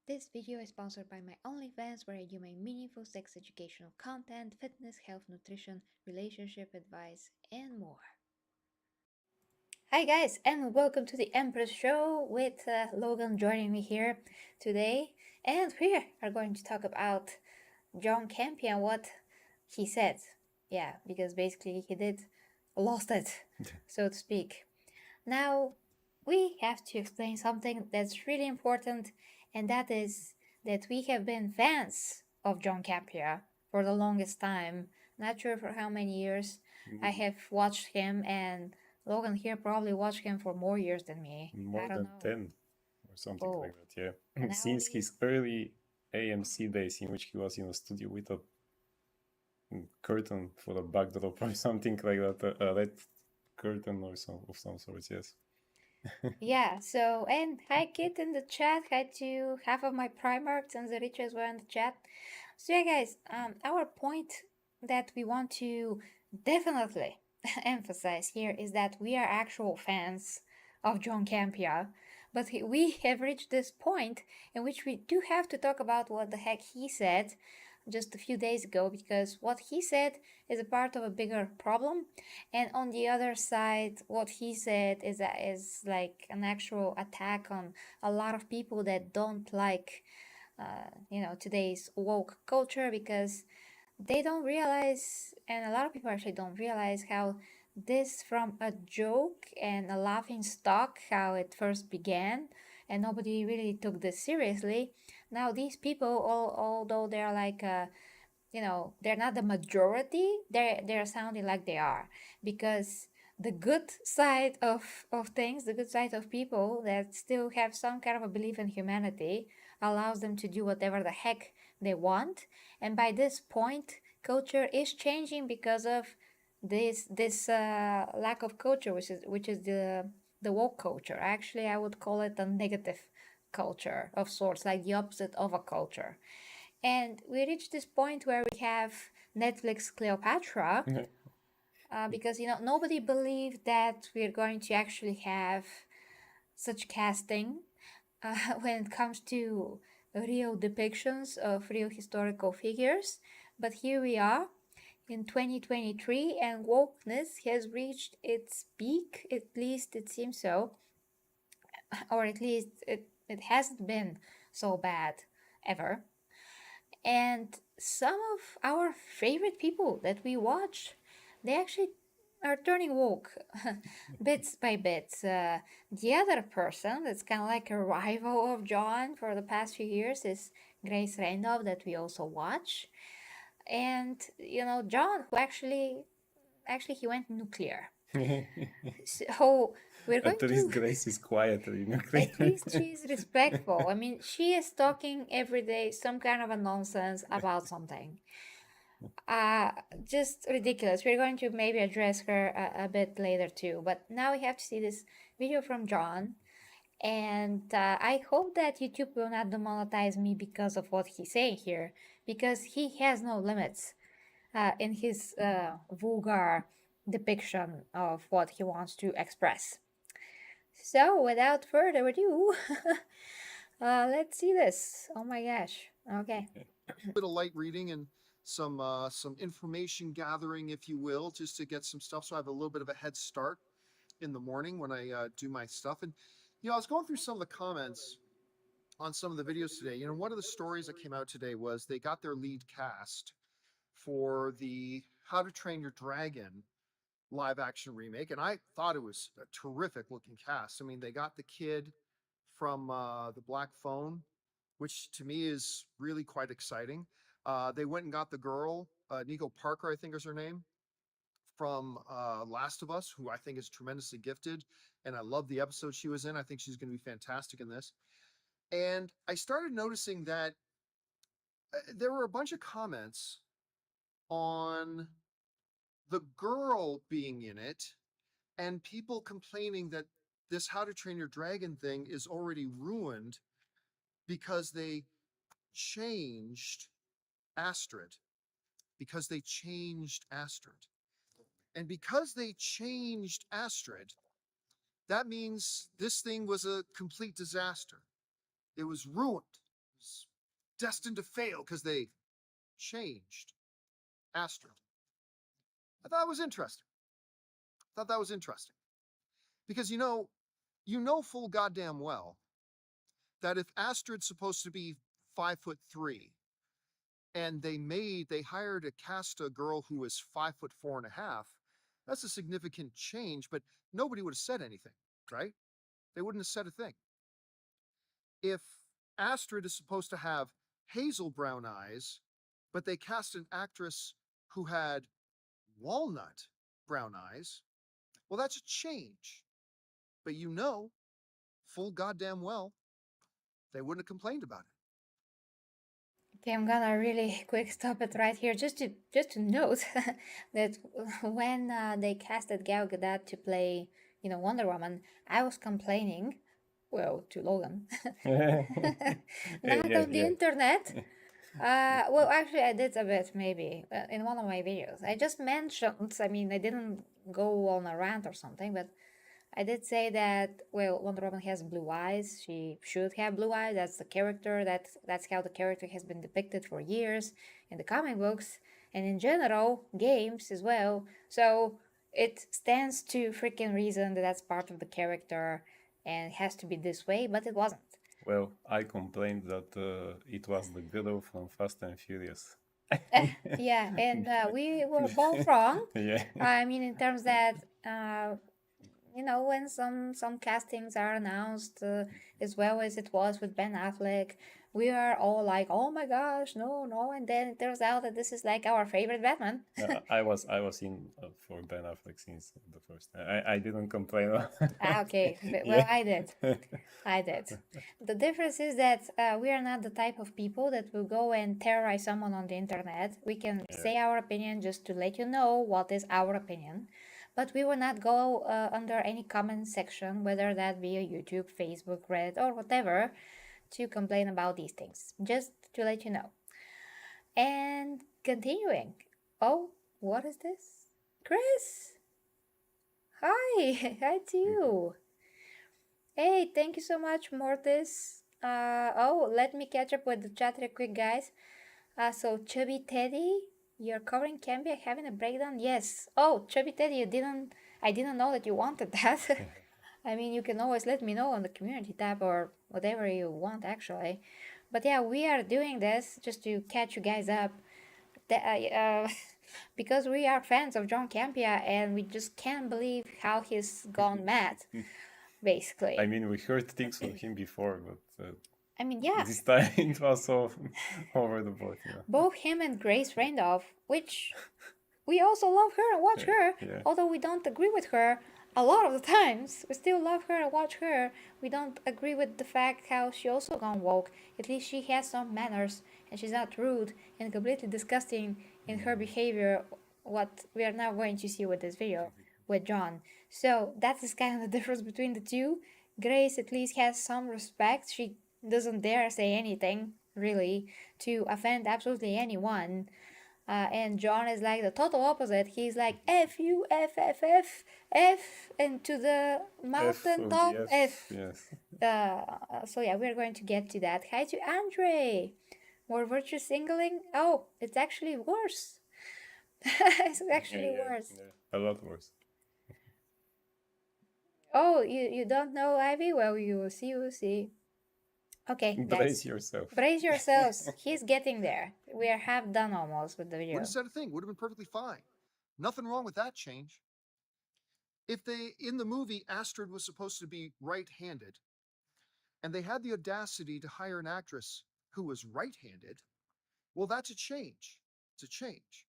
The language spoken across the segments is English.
This video is sponsored by my OnlyFans, where I do my meaningful sex educational content, fitness, health, nutrition, relationship advice, and more. Hi guys, and welcome to the Empress Show with Logan joining me here today. And we are going to talk about John Campea and what he said. Yeah, because basically he did lost it, so to speak. Now, we have to explain something that's really important, and that is that we have been fans of John Campea for the longest time. Not sure for how many years. I Mm, have watched him, and Logan here probably watched him for more years than me. I More don't than know. 10 or something Oh, like that, and yeah. now Since he. his early AMC days, in which he was in a studio with a curtain for a backdrop or something like that, a red curtain or some of some sort, yes. Yeah, so, and hi Kit in the chat, hi to half of my Primarchs and the rich as well in the chat. So yeah guys, our point that we want to definitely emphasize here is that we are actual fans of John Campea, but we have reached this point in which we do have to talk about what the heck he said just a few days ago, because what he said is a part of a bigger problem, and on the other side what he said is like an actual attack on a lot of people that don't like today's woke culture, because they don't realize, and a lot of people actually don't realize, how this from a joke and a laughing stock, how it first began, and nobody really took this seriously. Now these people, although they're like they're not the majority, they're sounding like they are, because the good side of things, the good side of people that still have some kind of a belief in humanity, allows them to do whatever the heck they want. And by this point, culture is changing because of this lack of culture, which is the woke culture. Actually, I would call it a negative culture of sorts, like the opposite of a culture. And we reached this point where we have Netflix Cleopatra, because nobody believed that we're going to actually have such casting when it comes to real depictions of real historical figures. But here we are in 2023, and wokeness has reached its peak. At least it seems so, or at least it hasn't been so bad ever. And some of our favorite people that we watch, they actually are turning woke bits by bits. The other person that's kind of like a rival of John for the past few years is Grace Randolph, that we also watch. And John, who actually he went nuclear. So we're going At least to. Grace is quieter, At least she's respectful. I mean, she is talking every day some kind of a nonsense about something. Uh, just ridiculous. We're going to maybe address her a bit later too. But now we have to see this video from John. And I hope that YouTube will not demonetize me because of what he's saying here, because he has no limits in his vulgar depiction of what he wants to express. So, without further ado, let's see this. Oh my gosh. Okay. Bit of light reading and some information gathering, if you will, just to get some stuff. So I have a little bit of a head start in the morning when I do my stuff. And I was going through some of the comments on some of the videos today. One of the stories that came out today was they got their lead cast for the How to Train Your Dragon live action remake, and I thought it was a terrific looking cast. I mean, they got the kid from the Black Phone, which to me is really quite exciting. They went and got the girl, Nico Parker, I think is her name, from Last of Us, who I think is tremendously gifted. And I love the episode she was in. I think she's going to be fantastic in this. And I started noticing that there were a bunch of comments on the girl being in it and people complaining that this How to Train Your Dragon thing is already ruined because they changed Astrid. Because they changed Astrid. And because they changed Astrid, that means this thing was a complete disaster. It was ruined. destined to fail because they changed Astrid. I thought that was interesting. Because you know full goddamn well that if Astrid's supposed to be 5'3", and they hired to cast a girl who was 5'4.5", that's a significant change, but nobody would have said anything, right? They wouldn't have said a thing. If Astrid is supposed to have hazel brown eyes, but they cast an actress who had walnut brown eyes, well, that's a change. But full goddamn well, they wouldn't have complained about it. Okay, I'm gonna really quick stop it right here, just to note that when they casted Gal Gadot to play, Wonder Woman, I was complaining, well, to Logan, not Yeah, on the yeah. internet. Well, actually, I did a bit, maybe, in one of my videos. I just mentioned, I mean, I didn't go on a rant or something, but I did say that, well, Wonder Woman has blue eyes. She should have blue eyes. That's the character. That's how the character has been depicted for years in the comic books and in general games as well. So it stands to freaking reason that that's part of the character and it has to be this way, but it wasn't. Well, I complained that it was the girl from Fast and Furious. Yeah, and we were both wrong. Yeah. I mean, in terms that when some castings are announced, as well as it was with Ben Affleck, we are all like, oh my gosh, no, no, and then it turns out that this is like our favorite Batman. I was in for Ben Affleck since the first. I didn't complain. Okay, well, Yeah. I did. The difference is that we are not the type of people that will go and terrorize someone on the internet. We can say our opinion just to let you know what is our opinion, but we will not go under any comment section, whether that be a YouTube, Facebook, Reddit, or whatever, to complain about these things. Just to let you know. And continuing. Oh, what is this? Chris! Hi! Hi to you! Hey, thank you so much, Mortis. Let me catch up with the chat real quick, guys. So Chubby Teddy, you're covering Campea having a breakdown? Yes. Oh, Chubby Teddy, I didn't know that you wanted that. I mean, you can always let me know on the community tab or whatever you want, actually. But yeah, we are doing this just to catch you guys up. Because we are fans of John Campea and we just can't believe how he's gone mad, basically. I mean, we heard things from him before, but I mean, yeah, this time it was so over the board. Yeah. both him and Grace Randolph, which we also love her and watch her, Yeah. although we don't agree with her a lot of the times. We still love her and watch her. We don't agree with the fact how she also gone woke. At least she has some manners and she's not rude and completely disgusting in her behavior, what we are now going to see with this video with John. So that is kind of the difference between the two. Grace at least has some respect. She doesn't dare say anything, really, to offend absolutely anyone. And John is like the total opposite. He's like F you, F, F, F, F, and to the mountain top F. Yes. So yeah, we're going to get to that. Hi to Andre. More virtue singling? Oh, it's actually worse. It's actually worse. Yeah. A lot worse. Oh, you don't know Ivy? Well, you will see, Okay, Brace yourself. Brace yourselves. He's getting there. We are half done almost with the video. Wouldn't have said a thing. Would have been perfectly fine. Nothing wrong with that change. If in the movie, Astrid was supposed to be right-handed, and they had the audacity to hire an actress who was right-handed, well, that's a change. It's a change.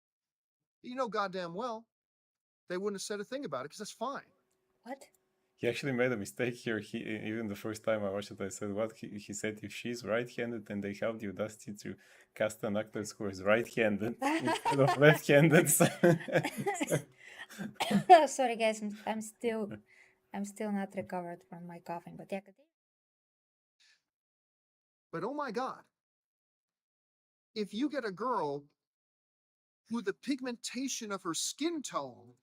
You know goddamn well they wouldn't have said a thing about it because that's fine. What? He actually made a mistake here. Even the first time I watched it, I said, what? He said, if she's right-handed and they have the audacity to cast an actress who is right-handed instead of left-handed. Sorry, guys. I'm still not recovered from my coughing, but yeah. But oh my God, if you get a girl who the pigmentation of her skin tone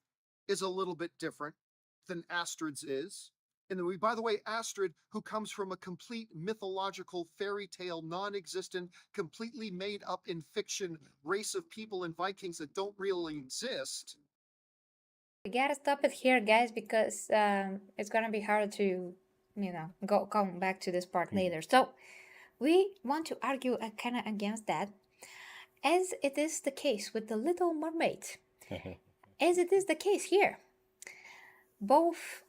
is a little bit different than Astrid's is, And we, by the way, Astrid, who comes from a complete mythological fairy tale, non-existent, completely made up in fiction race of people and Vikings that don't really exist. We gotta stop it here, guys, because it's gonna be hard to, come back to this part later. So we want to argue kind of against that, as it is the case with the Little Mermaid, as it is the case here. Both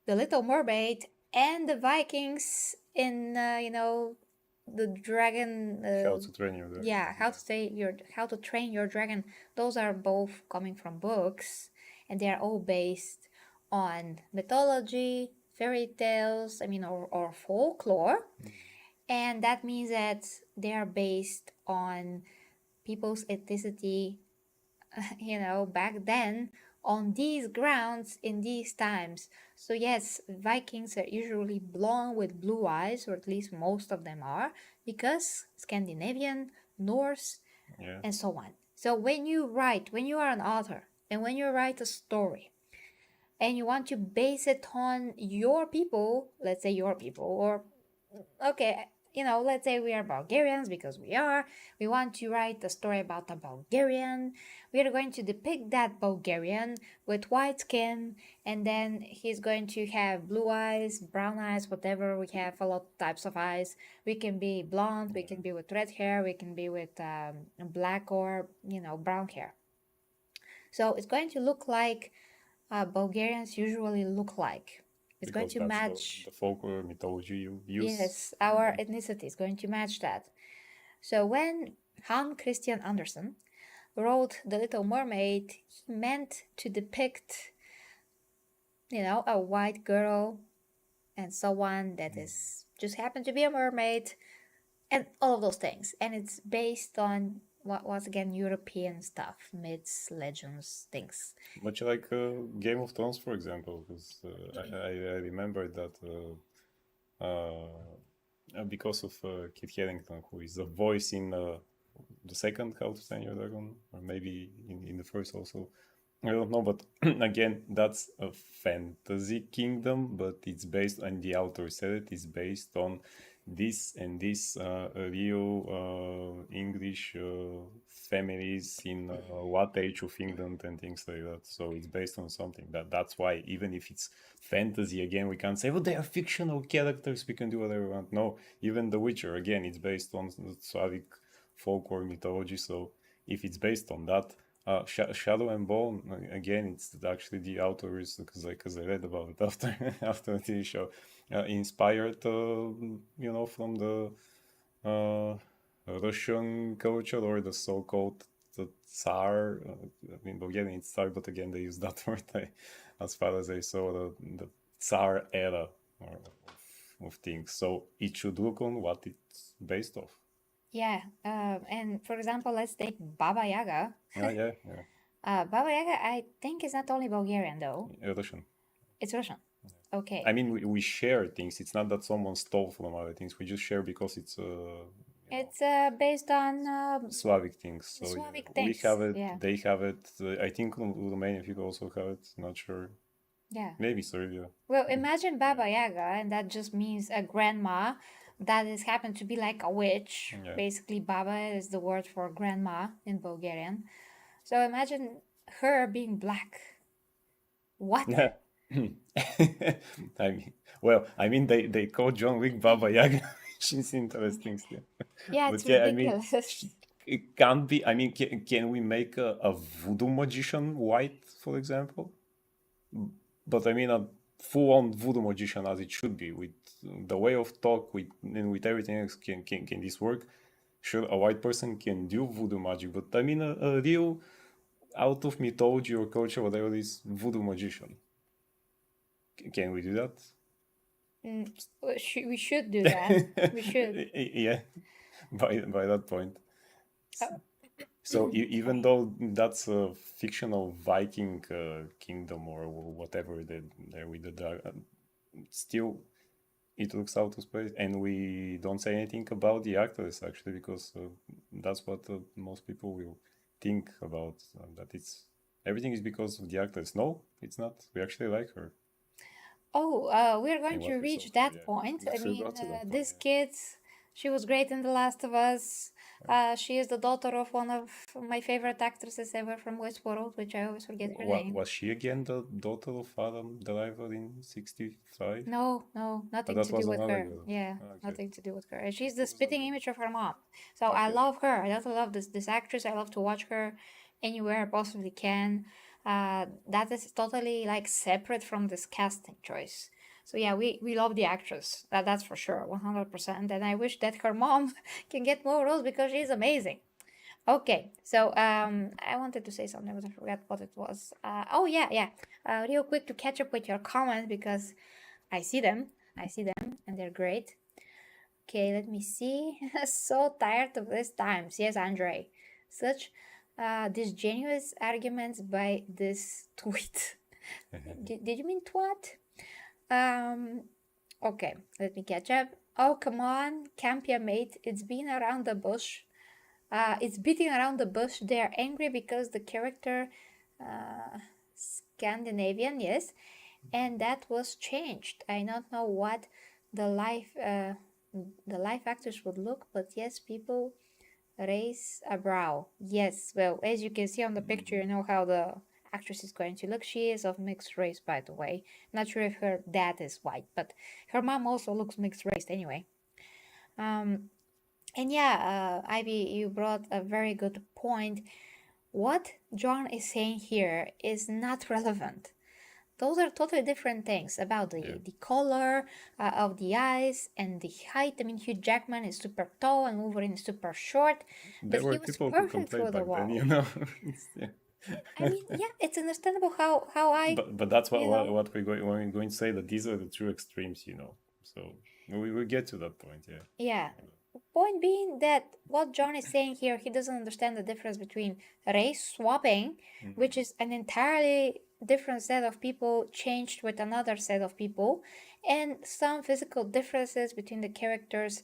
the Little Mermaid and the Vikings in, the dragon. How to Train Your Dragon. Yeah, how to train your dragon. Those are both coming from books, and they are all based on mythology, fairy tales. Or folklore, and that means that they are based on people's ethnicity, back then, on these grounds in these times. So yes, Vikings are usually blonde with blue eyes, or at least most of them are, because Scandinavian, Norse, Yeah. and so on. So when you are an author, and when you write a story, and you want to base it on your people, let's say your people, or okay, let's say we are Bulgarians, because we want to write a story about a Bulgarian. We are going to depict that Bulgarian with white skin, and then he's going to have blue eyes, brown eyes, whatever. We have a lot of types of eyes. We can be blonde, we can be with red hair, we can be with black or brown hair. So it's going to look like Bulgarians usually look like. It's going Because to that's match. the folklore mythology you use. Yes, our ethnicity is going to match that. So when Hans Christian Andersen wrote The Little Mermaid, he meant to depict, a white girl and so on that is just happened to be a mermaid and all of those things. And it's based on what was again European stuff, myths, legends, things. Much like Game of Thrones, for example, because I remember that because of Kit Harington, who is the voice in the second How to Train Your Dragon, or maybe in the first also. I don't know, but again, that's a fantasy kingdom, but it's based on the author said it's based on this and this real English families in what age of England and things like that. So it's based on something. That's why even if it's fantasy, again, we can't say, well, they are fictional characters, we can do whatever we want. No, even The Witcher, again, it's based on Slavic folklore mythology. So if it's based on that, Shadow and Bone, again, it's actually the authors, because I read about it after the TV show, inspired, from the Russian culture, or the so-called the Tsar. Bulgarian it's Tsar, but again, they use that word. As far as I saw, the Tsar era of things. So it should look on what it's based off. Yeah, and for example, let's take Baba Yaga. Yeah. Baba Yaga, I think, is not only Bulgarian though. Russian. It's Russian. Okay. I mean, we share things. It's not that someone stole from other things. We just share because it's It's based on Slavic things. So Slavic we things, have it. yeah. They have it. I think Romanian people also have it. Not sure. Yeah. Maybe Serbia. Well, imagine Baba Yaga, and that just means a grandma that is happened to be like a witch. Yeah. Basically, Baba is the word for grandma in Bulgarian. So imagine her being black. What? I mean, they call John Wick Baba Yaga, which is interesting still. Yeah, But it's yeah, ridiculous. it can't be. I mean, can we make a voodoo magician white, for example? But I mean, a full-on voodoo magician, as it should be, with the way of talk, with everything else. Can this work? Sure, a white person can do voodoo magic, but I mean, a real out of mythology or culture, whatever it is, voodoo magician. Can we do that? We should do that. We should. Yeah, by that point. Oh. So even though that's a fictional Viking kingdom or whatever there with the dragon, still it looks out of space, and we don't say anything about the actress actually, because that's what most people will think about, that it's everything is because of the actress. No, it's not. We actually like her. We're going In to what way reach so far? that Yeah, point. I we mean, got to that point. this kid, she was great in The Last of Us. She is the daughter of one of my favorite actresses ever from Westworld, which I always forget her name. Was she again the daughter of Adam Driver in '65? No, nothing that to was do with another her. girl. Yeah, Okay. nothing to do with her. And she's the What was that spitting then? image of her mom. So I Okay. love her. I love this actress. I love to watch her anywhere I possibly can. That is totally like separate from this casting choice. So yeah, we love the actress. That's for sure, 100%. And I wish that her mom can get more roles because she's amazing. Okay, so I wanted to say something, but I forgot what it was. Oh yeah. Real quick to catch up with your comments because I see them, and they're great. Okay, let me see. So tired of these times. Yes, Andre. Such disingenuous arguments by this tweet. Did you mean twat? Okay, let me catch up. Oh, come on, Campea mate. It's been around the bush. It's beating around the bush. They are angry because the character Scandinavian, yes, and that was changed. I don't know what the live actors would look, but yes, people raise a brow. Yes, well, as you can see on the picture, you know how the actress is going to look. She is of mixed race, by the way. Not sure if her dad is white, but her mom also looks mixed race anyway. And yeah, Ivy, you brought a very good point. What John is saying here is not relevant. Those are totally different things about the color of the eyes and the height. I mean, Hugh Jackman is super tall and Wolverine is super short, but There were he was people who perfect through complained the back then, wall. you know. I mean, yeah, it's understandable how I. But that's what you know, what we're going to say, that these are the true extremes, you know. So we will get to that point, yeah. Yeah. Point being that what John is saying here, he doesn't understand the difference between race swapping, which is an entirely different set of people changed with another set of people, and some physical differences between the characters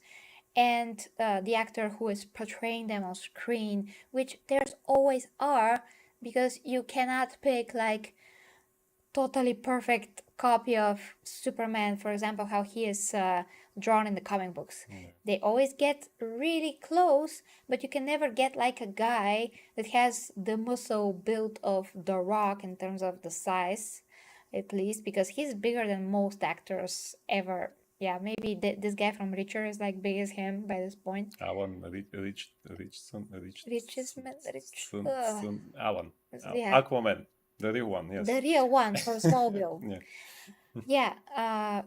and the actor who is portraying them on screen, which there's always are, because you cannot pick like totally perfect copy of Superman, for example, how he is drawn in the comic books. They always get really close, but you can never get like a guy that has the muscle build of The Rock in terms of the size, at least, because he's bigger than most actors ever. Yeah, maybe this guy from Reacher is like big as him by this point. Alan Alan. Yeah, Aquaman, the real one, yes. the real one for Smallville. Yeah. Yeah.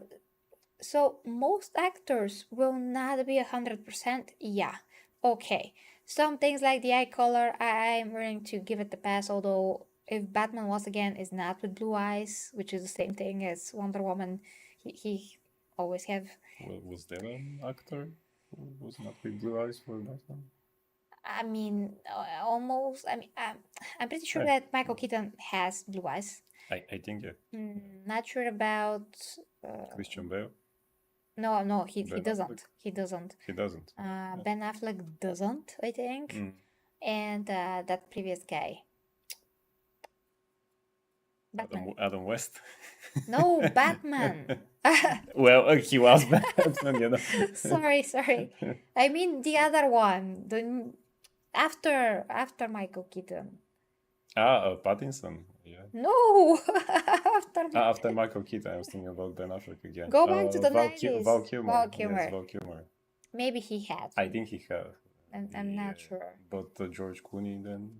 So most actors will not be 100%. Yeah, okay. Some things like the eye color, I'm willing to give it the pass. Although if Batman once again is not with blue eyes, which is the same thing as Wonder Woman, he always have. Was there an actor who was not with blue eyes for Batman? I mean, almost. I mean, I'm pretty sure Yeah. that Michael Keaton has blue eyes. I think, yeah. Not sure about. Christian Bale. No, he Ben doesn't. Affleck? He doesn't. He doesn't. Ben Affleck doesn't, I think. And that previous guy. Batman. Adam West. No, Batman. Well, he was Batman, you know. Sorry. I mean the other one. After Michael Keaton. Pattinson. Yeah. No, After Michael Keaton, I was thinking about Ben Affleck again. Go back to the Val 90s. Val Kilmer. Val Kilmer. Yes, Val Kilmer. Maybe he had. I think he had. I'm not sure. But George Clooney then?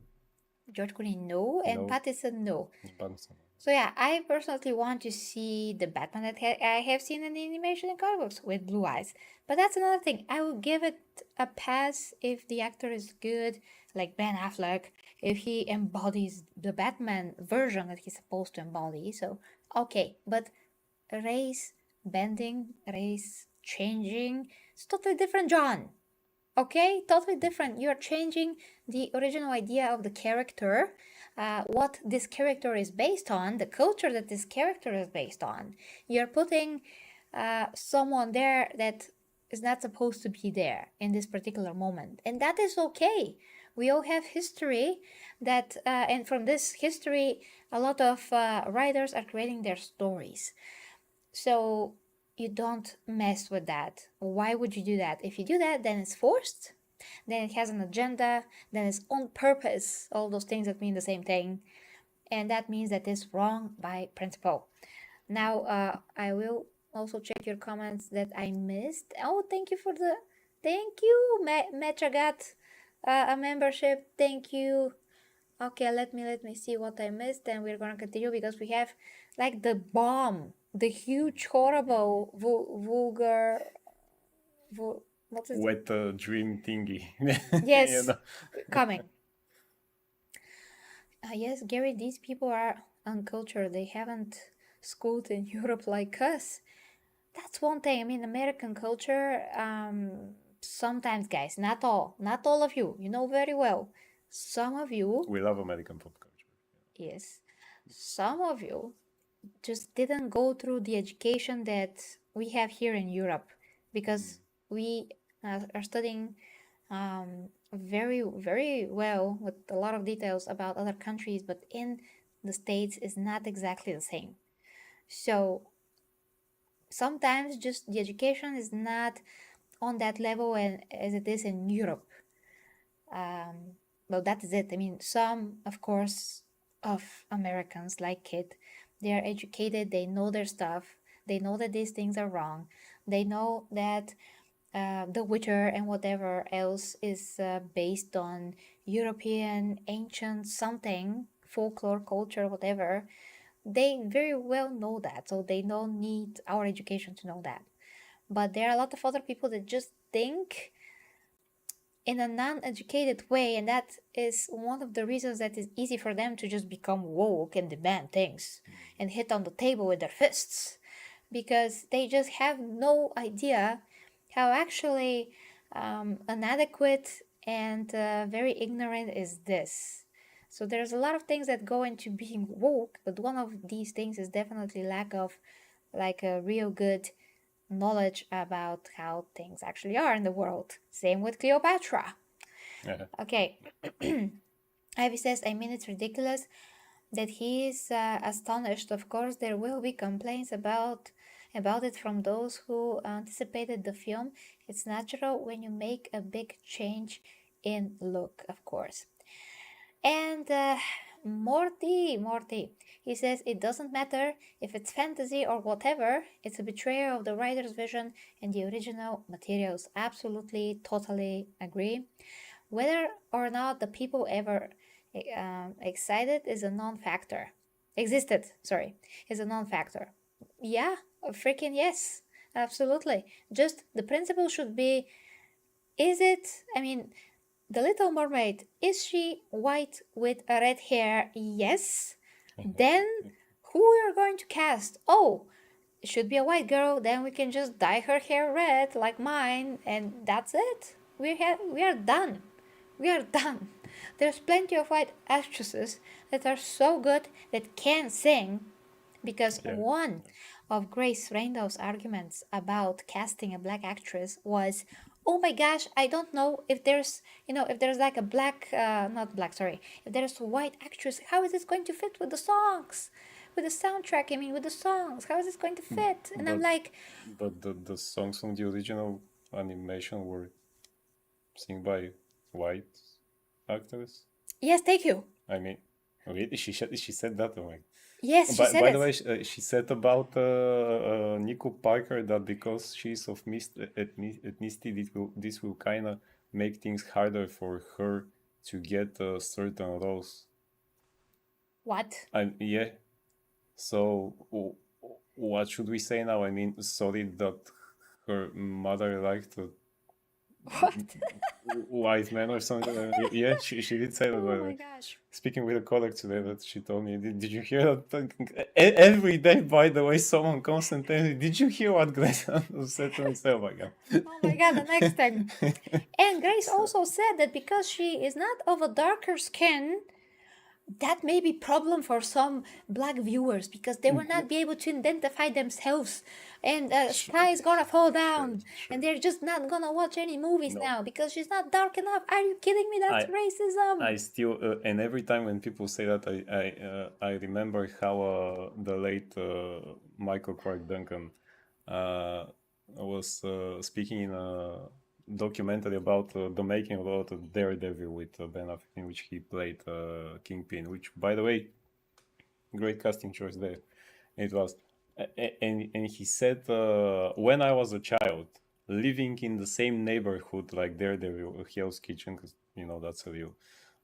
George Clooney, no, and No. Pattinson, no. Pattinson. So yeah, I personally want to see the Batman that I have seen in the animation and comic books with blue eyes. But that's another thing. I will give it a pass if the actor is good, like Ben Affleck, if he embodies the Batman version that he's supposed to embody. So, okay, but race bending, race changing, it's totally different, John. Okay, totally different. You're changing the original idea of the character, what this character is based on, the culture that this character is based on. You're putting someone there that is not supposed to be there in this particular moment, and that is okay. We all have history that, and from this history, a lot of writers are creating their stories. So you don't mess with that. Why would you do that? If you do that, then it's forced, then it has an agenda, then it's on purpose. All those things that mean the same thing. And that means that it's wrong by principle. Now, I will also check your comments that I missed. Oh, thank you for the. Thank you, Metra got a membership. Thank you. Okay, let me see what I missed, and we're gonna continue because we have like the bomb, the huge, horrible, vulgar, what is it? Wet dream thingy. Yes, know? coming. Yes, Gary, these people are uncultured. They haven't schooled in Europe like us. That's one thing. I mean, American culture, sometimes, guys, not all of you, you know very well. Some of you, We love American pop culture. yes, some of you just didn't go through the education that we have here in Europe because we are studying very, very well with a lot of details about other countries, but in the States is not exactly the same. So sometimes just the education is not on that level as it is in Europe. Well, that is it. I mean, some, of course, of Americans like it, they are educated, they know their stuff, they know that these things are wrong, they know that The Witcher and whatever else is based on European ancient something, folklore, culture, whatever. They very well know that, so they don't need our education to know that. But there are a lot of other people that just think in a non-educated way, and that is one of the reasons that it's easy for them to just become woke and demand things and hit on the table with their fists because they just have no idea how actually inadequate and very ignorant is this. So there's a lot of things that go into being woke, but one of these things is definitely lack of like a real good knowledge about how things actually are in the world. Same with Cleopatra. Yeah. Okay. Ivy says, I mean, it's ridiculous that he is astonished. Of course, there will be complaints about it from those who anticipated the film. It's natural when you make a big change in look, of course. And Morty, he says it doesn't matter if it's fantasy or whatever, it's a betrayal of the writer's vision and the original materials. Absolutely, totally agree. Whether or not the people ever excited is a non-factor. Existed, sorry, is a non-factor. Yeah, freaking yes, absolutely. Just the principle should be, is it, I mean, the Little Mermaid, is she white with a red hair? Yes. Then who we are going to cast? Oh, it should be a white girl. Then we can just dye her hair red like mine, and that's it. We are done. We are done. There's plenty of white actresses that are so good that can sing because Yeah. one of Grace Randall's arguments about casting a black actress was, oh my gosh, I don't know if there's, if there's like a black, not black, sorry, if there's a white actress, how is this going to fit with the songs? With the soundtrack, I mean, with the songs, how is this going to fit? And I'm But like, the songs from the original animation were sung by white actors. yes, thank you. I mean, really, she said that. Oh my. Yes, she said By it. the way, she said about Nico Parker that because she's of mixed ethnicity, this will kind of make things harder for her to get certain roles. What? And yeah, so what should we say now? I mean, sorry that her mother liked What? white man or something. Yeah, she did say that. By Oh the my way. gosh. Speaking with a colleague today, that she told me, did you hear that? Every day, by the way, someone comes and tells me, did you hear what Grace said to me? So, oh my god. Oh my god, the next thing. And Grace also said that because she is not of a darker skin, that may be problem for some black viewers because they will not be able to identify themselves, and sky is gonna fall down, Sure. and they're just not gonna watch any movies No. now because she's not dark enough. Are you kidding me? That's racism. I still and every time when people say that, I remember how the late Michael Clark Duncan was speaking in a documentary about the making of Daredevil with Ben Affleck, in which he played Kingpin. Which, by the way, great casting choice there. It was, and he said, when I was a child, living in the same neighborhood like Daredevil, Hell's Kitchen, because you know that's real.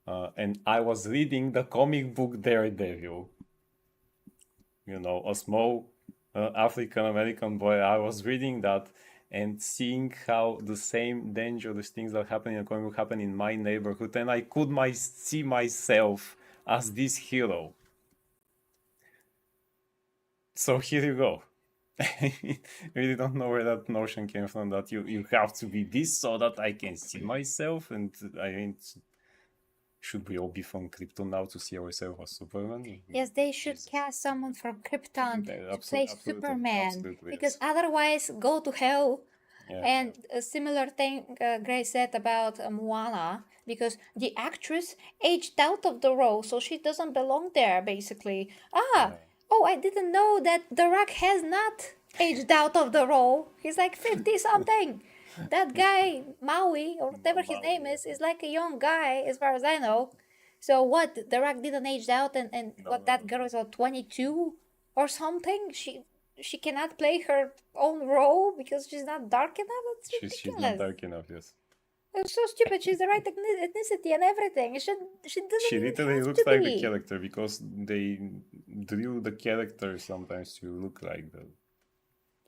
And I was reading the comic book Daredevil. You know, a small African American boy. I was reading that and seeing how the same dangerous things that happen in a comic book happen in my neighborhood, and I could see myself as this hero. So here you go. Really don't know where that notion came from, that you have to be this so that I can see myself. And I mean, should we all be from Krypton now to see ourselves as Superman? Yes, they should cast someone from Krypton to play Superman, absolutely, because yes. otherwise go to hell. Yeah. And a similar thing Grace said about Moana, because the actress aged out of the role, so she doesn't belong there, basically. Oh, I didn't know that The Rock has not aged out of the role. He's like 50 something. That guy, Maui, or whatever his name is like a young guy, as far as I know. So what? The Rock didn't age out, and what, that girl is 22 or something? She cannot play her own role because she's not dark enough? That's ridiculous. She's not dark enough, yes. It's so stupid. She's the right ethnicity and everything. She doesn't She even literally have looks to like be. the character, because they drew the character sometimes to look like the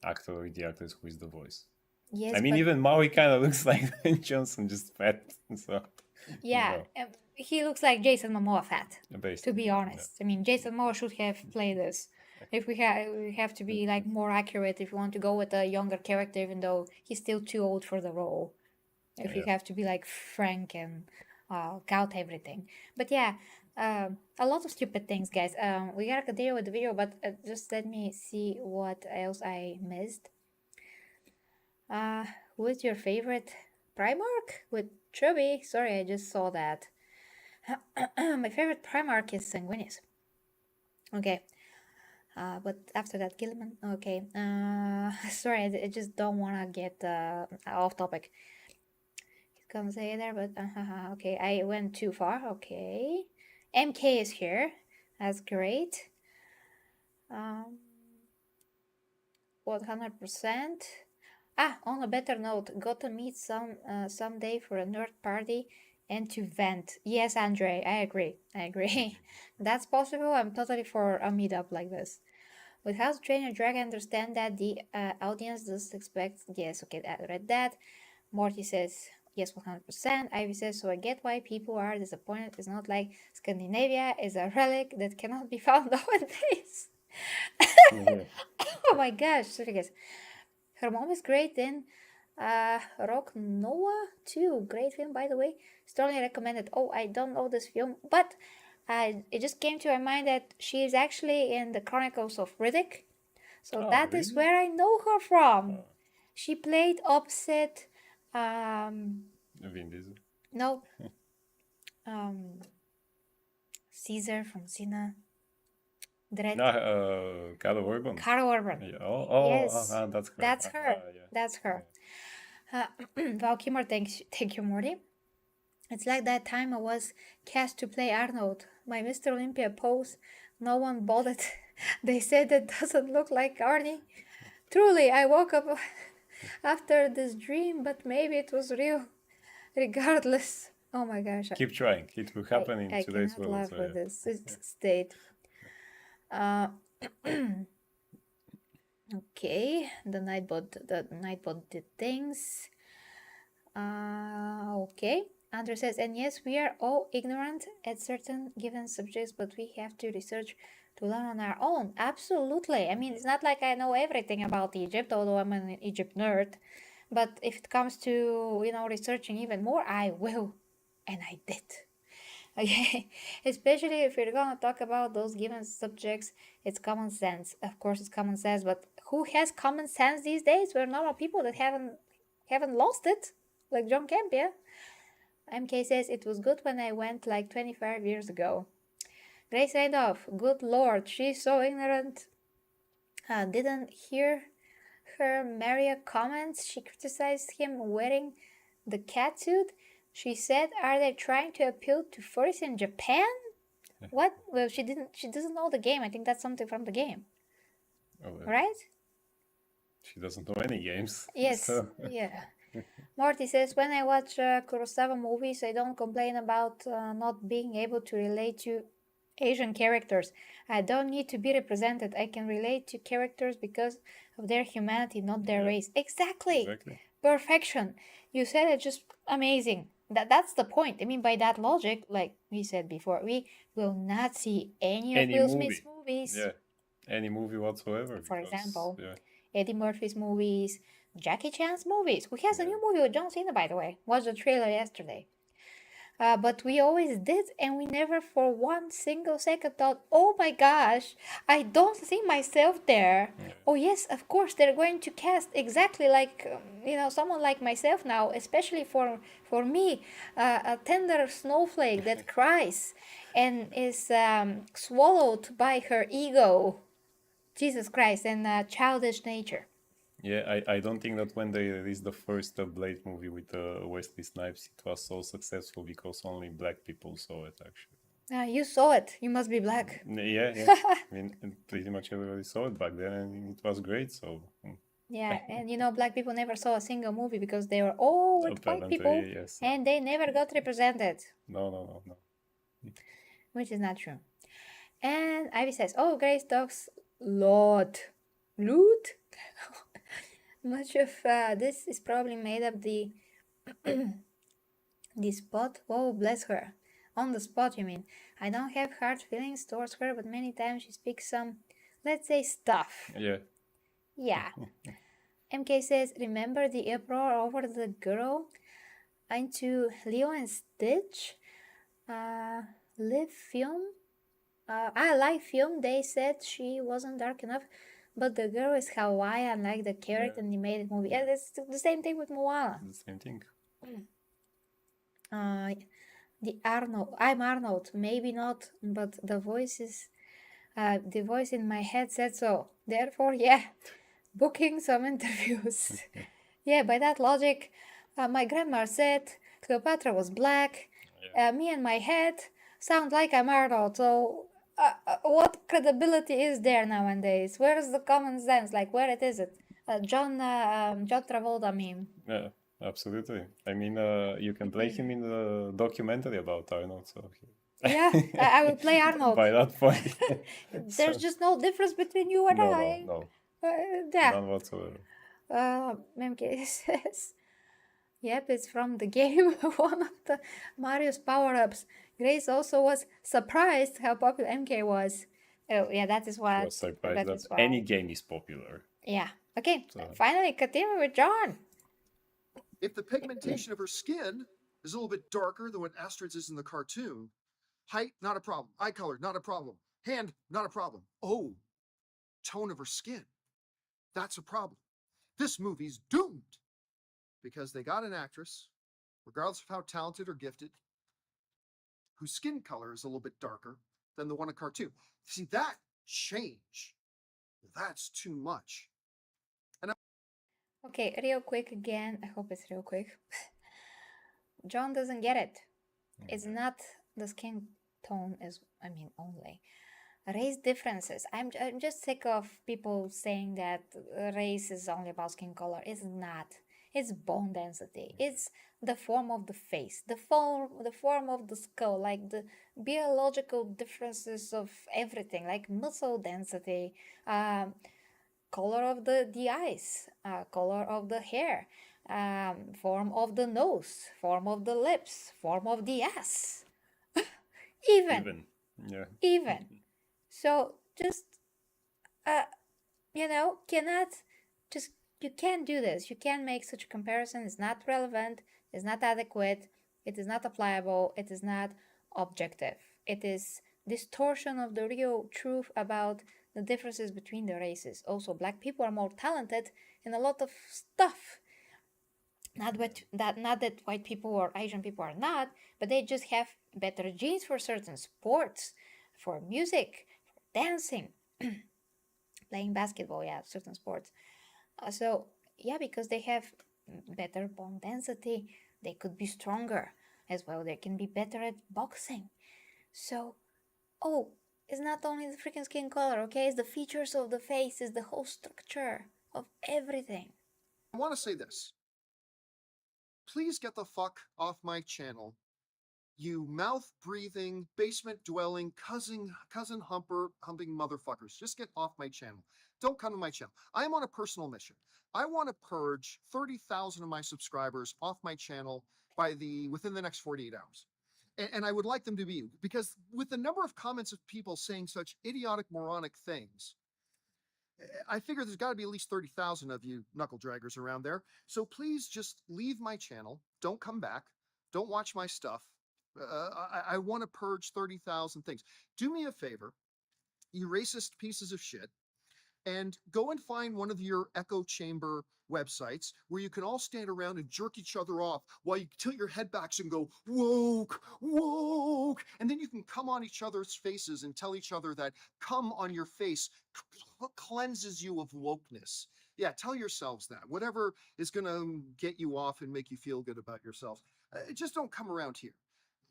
actor or the actress who is the voice. Yes, I mean, but even Maui kind of looks like Dwayne Johnson, just fat. So yeah, you know, he looks like Jason Momoa fat. To basically, be honest, I mean, Jason Momoa should have played this. If we have to be like more accurate, if we want to go with a younger character, even though he's still too old for the role. If we have to be like frank and count everything. But yeah, a lot of stupid things, guys. We gotta continue with the video, but just let me see what else I missed. Who's your favorite Primarch? With Chubby? Sorry, I just saw that. My favorite Primarch is Sanguinius. Okay. But after that, Gilliman. Okay. Sorry, I just don't wanna get off topic. Can't say there, but okay, I went too far. Okay, MK is here. That's great. 100%. On a better note, got to meet someday for a nerd party and to vent. Yes, Andre, I agree. That's possible. I'm totally for a meetup like this. With How to Train Your Dragon, understand that the audience does expect. Yes, okay, I read that. Morty says yes, 100%. Ivy says, so I get why people are disappointed. It's not like Scandinavia is a relic that cannot be found nowadays. Oh my gosh, sorry guys. Her mom is great in Rock Noah too. Great film, by the way. Strongly recommended. Oh, I don't know this film, but it just came to my mind that she is actually in the Chronicles of Riddick. So that is where I know her from. She played opposite Vin Diesel. No. Caesar from Cena. Dredd. Carol Urban. Carol Urban. Yeah. Yes. That's her. That's her. Yeah. That's her. Valkymor, thank you, Morty. It's like that time I was cast to play Arnold. My Mr. Olympia pose, no one bought it. They said it doesn't look like Arnie. Truly, I woke up after this dream, but maybe it was real. Regardless. Oh my gosh. Keep trying. It will happen in today's world. I cannot laugh with this state. Okay, the Nightbot did things. Okay. Andrew says, and yes, we are all ignorant at certain given subjects, but we have to research to learn on our own. Absolutely. I mean, it's not like I know everything about Egypt, although I'm an Egypt nerd. But if it comes to, researching even more, I will. And I did. Okay, especially if you're gonna talk about those given subjects, it's common sense. Of course, it's common sense, but who has common sense these days? We're normal people that haven't lost it, like John Campea. MK says it was good when I went like 25 years ago. Grace Randolph, good lord, she's so ignorant. Didn't hear her Maria comments. She criticized him wearing the cat suit. She said, "Are they trying to appeal to furries in Japan?" What? Well, she didn't. She doesn't know the game. I think that's something from the game, Oh, right? she doesn't know any games. Yes. So. Yeah. Morty says, when I watch Kurosawa movies, I don't complain about not being able to relate to Asian characters. I don't need to be represented. I can relate to characters because of their humanity, not their Yeah. race. Exactly. Exactly. Perfection. You said it just amazing. That's the point. I mean, by that logic, like we said before, we will not see any of Any Will movie. Smith's movies. Yeah. Any movie whatsoever. For Because, example, yeah. Eddie Murphy's movies, Jackie Chan's movies. Who has a Yeah. new movie with John Cena, by the way? Watched the trailer yesterday. But we always did, and we never for one single second thought, oh my gosh, I don't see myself there. Yeah. Oh, yes, of course, they're going to cast exactly like, someone like myself now, especially for me, a tender snowflake that cries and is swallowed by her ego. Jesus Christ, and childish nature. Yeah, I don't think that when they released the first Blade movie with Wesley Snipes, it was so successful because only black people saw it, actually. You saw it. You must be black. Yeah. I mean, pretty much everybody saw it back then, and it was great. So Yeah, and black people never saw a single movie because they were all with white apparently, people, yes. and they never got represented, No. which is not true. And Ivy says, "Oh, Grace talks lot, loot." Much of this is probably made up the spot. Oh, bless her. On the spot, you mean? I don't have hard feelings towards her, but many times she speaks some, let's say, stuff. Yeah. Yeah. MK says, remember the uproar over the girl into Leo and Stitch? Live film? Live film, they said she wasn't dark enough, but the girl is Hawaiian like the character in the animated movie. Yeah, that's the same thing with Moana. The same thing. The Arnold. I'm Arnold. Maybe not, but the voice in my head said so. Therefore, yeah, booking some interviews. Yeah, by that logic, my grandma said Cleopatra was black. Me and my head sound like I'm Arnold. So, what credibility is there nowadays? Where is the common sense? Like, where is it? John Travolta meme. Yeah, absolutely. I mean, you can play him in the documentary about Arnold. So Yeah, I will play Arnold. by that point, There's just no difference between you and I. no, Yeah. none whatsoever. MK says, yep, it's from the game. One of the Mario's power-ups. Grace also was surprised how popular MK was. Oh, yeah, that is I what. was surprised that that is why. any game is popular. Yeah. Okay. So- Finally, continue with John. If the pigmentation of her skin is a little bit darker than what Astrid's is in the cartoon, height, not a problem. Eye color, not a problem. Hand, not a problem. Oh, tone of her skin, that's a problem. This movie's doomed because they got an actress, regardless of how talented or gifted, whose skin color is a little bit darker than the one in cartoon. See, that change, that's too much. Okay, real quick again. I hope it's real quick. John doesn't get it. It's not the skin tone only. Race differences. I'm just sick of people saying that race is only about skin color. It's not. It's bone density. It's the form of the face, the form of the skull, like the biological differences of everything, like muscle density, color of the eyes, color of the hair, form of the nose, form of the lips, form of the ass. Even. Yeah. So just cannot just you can't do this. You can't make such a comparison. It's not relevant. It's not adequate. It is not applicable. It is not objective. It is distortion of the real truth about the differences between the races. Also, black people are more talented in a lot of stuff. Not that white people or Asian people are not, but they just have better genes for certain sports, for music, for dancing, playing basketball, yeah, certain sports. So yeah, because they have better bone density, they could be stronger as well. They can be better at boxing. So, oh, it's not only the freaking skin color, okay? It's the features of the face, it's the whole structure of everything. I want to say this. Please get the fuck off my channel, you mouth-breathing, basement-dwelling, cousin humping motherfuckers. Just get off my channel. Don't come to my channel. I am on a personal mission. I want to purge 30,000 of my subscribers off my channel within the next 48 hours. And I would like them to be, because with the number of comments of people saying such idiotic, moronic things, I figure there's got to be at least 30,000 of you knuckle draggers around there. So please just leave my channel. Don't come back. Don't watch my stuff. I want to purge 30,000 things. Do me a favor, you racist pieces of shit, and go and find one of your echo chamber websites where you can all stand around and jerk each other off while you tilt your head backs and go woke, woke, and then you can come on each other's faces and tell each other that come on your face cleanses you of wokeness. Yeah, tell yourselves that. Whatever is going to get you off and make you feel good about yourselves. Just don't come around here.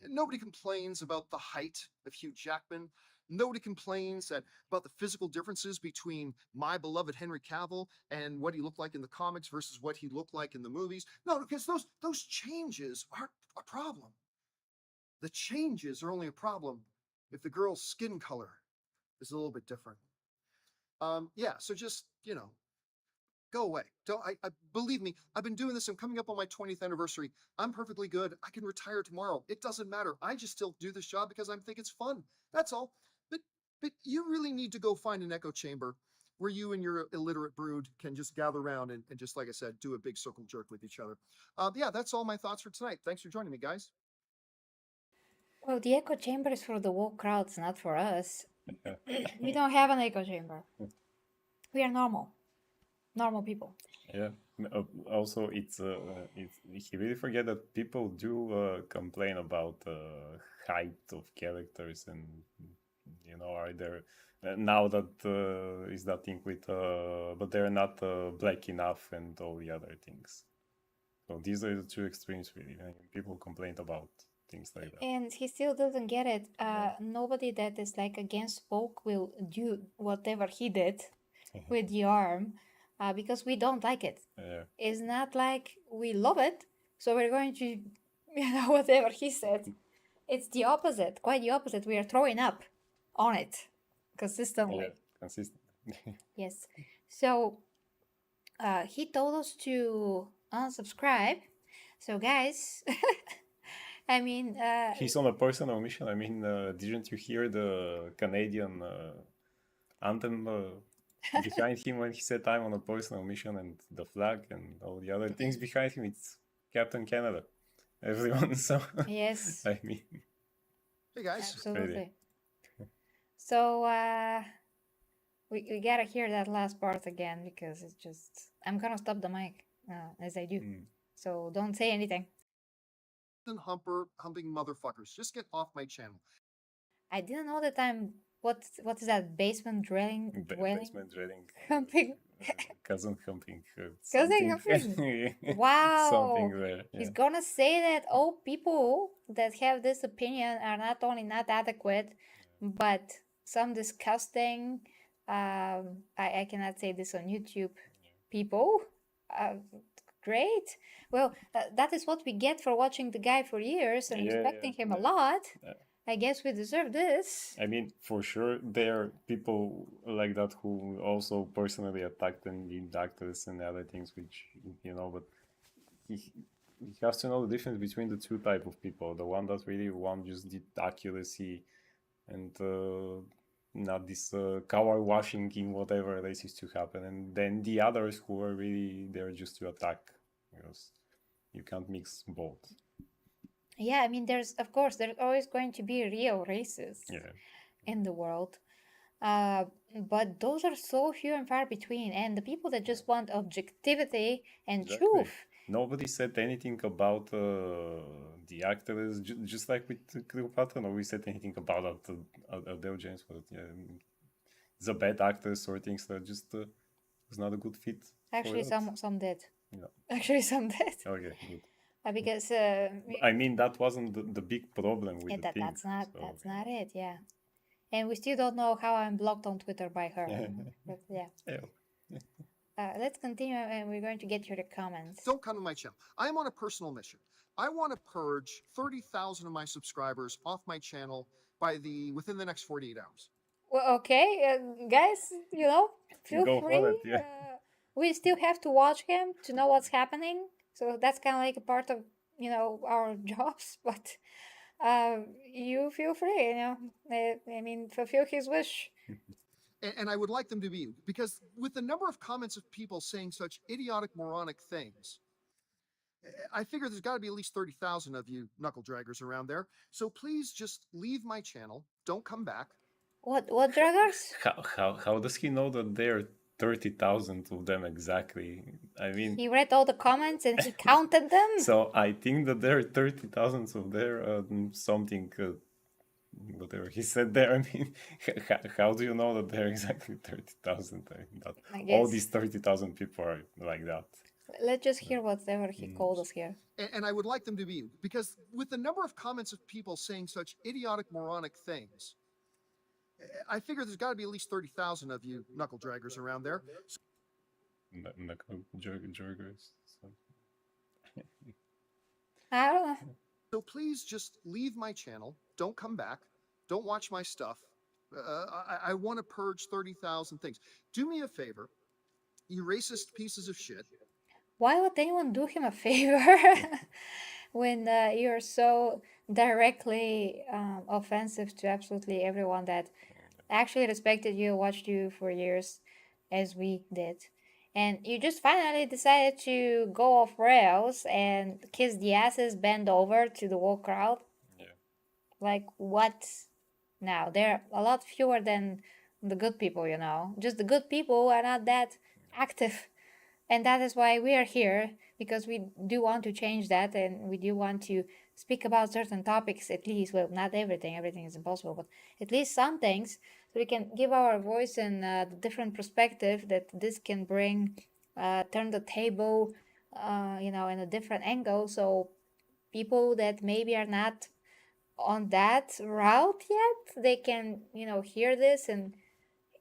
Nobody complains about the height of Hugh Jackman. Nobody complains about the physical differences between my beloved Henry Cavill and what he looked like in the comics versus what he looked like in the movies. No, because those changes aren't a problem. The changes are only a problem if the girl's skin color is a little bit different. Yeah, so just, go away. Don't I believe me, I've been doing this. I'm coming up on my 20th anniversary. I'm perfectly good. I can retire tomorrow. It doesn't matter. I just still do this job because I think it's fun. That's all. But you really need to go find an echo chamber where you and your illiterate brood can just gather around and just, like I said, do a big circle jerk with each other. Yeah, that's all my thoughts for tonight. Thanks for joining me, guys. Well, the echo chamber is for the woke crowds, not for us. Yeah. We don't have an echo chamber. We are normal people. Yeah. Also, it's he really forget that people do complain about height of characters, and are there now that is that thing with but they're not black enough and all the other things. So these are the two extremes, really. People complain about things like that. And he still doesn't get it. Nobody that is like against woke will do whatever he did with the arm because we don't like it. Yeah. It's not like we love it, so we're going to, whatever he said. It's the opposite, quite the opposite. We are throwing up on it consistently. Yeah, consistent. Yes. So he told us to unsubscribe. So guys, I mean, he's on a personal mission. I mean, didn't you hear the Canadian anthem behind him when he said I'm on a personal mission, and the flag and all the other things behind him? It's Captain Canada. Everyone, so yes. I mean, hey guys. Absolutely. So we gotta hear that last part again because it's just I'm gonna stop the mic as I do. So don't say anything. Humping motherfuckers. Just get off my channel. I didn't know that I'm what is that basement dwelling? Basement dwelling. Humping. Cousin humping. Cousin humping. Wow. Something there. Yeah. He's gonna say that all people that have this opinion are not only not adequate, but some disgusting. I cannot say this on YouTube. People. Great. Well, that is what we get for watching the guy for years and respecting him a lot. I guess we deserve this. I mean, for sure, there are people like that who also personally attacked the actors and other things, which, but he has to know the difference between the two type of people. The one that really want just the accuracy and not this color washing in whatever race is to happen. And then the others who are really there just to attack, because you can't mix both. Yeah, I mean, of course, there's always going to be real racists Yeah, in the world. Uh, but those are so few and far between. And the people that yeah, just want objectivity and exactly. truth. Nobody said anything about the actors, just like with Cleopatra. Nobody said anything about Adele James. But yeah, he's a bad actor, or things that just was not a good fit for Actually, that. some did. Yeah. Actually, some did. Okay, good. Because I mean, that wasn't the big problem with yeah, the thing. So that's not it. Yeah, and we still don't know how I'm blocked on Twitter by her. But yeah, yeah. let's continue, and we're going to get your comments. Don't come to my channel. I am on a personal mission. I want to purge 30,000 of my subscribers off my channel within the next 48 hours. Well, okay, guys, feel Go for free. it. Yeah. We still have to watch him to know what's happening, so that's kind of like a part of our jobs. But you feel free. I mean, fulfill his wish. And I would like them to be, because with the number of comments of people saying such idiotic, moronic things, I figure there's got to be at least 30,000 of you knuckle draggers around there. So please just leave my channel. Don't come back. What draggers? How does he know that there are 30,000 of them exactly? I mean, He read all the comments and he counted them. so I think that there are 30,000 of there something whatever he said there. I mean, how do you know that there are exactly 30,000? That I all guess. these 30,000 people are like that. Let's just hear whatever he called us here. And I would like them to be, because with the number of comments of people saying such idiotic, moronic things, I figure there's got to be at least 30,000 of you knuckle draggers around there. Jergers. I don't know. So please just leave my channel. Don't come back. Don't watch my stuff. I want to purge 30,000 things. Do me a favor, you racist pieces of shit. Why would anyone do him a favor when you're so directly offensive to absolutely everyone that actually respected you, watched you for years, as we did? And you just finally decided to go off rails and kiss the asses, bend over to the whole crowd. Yeah. Like, what now? They're a lot fewer than the good people, Just the good people are not that active. And that is why we are here, because we do want to change that and we do want to speak about certain topics, at least. Well, not everything is impossible, but at least some things, so we can give our voice and the different perspective that this can bring, turn the table, in a different angle. So people that maybe are not on that route yet, they can hear this and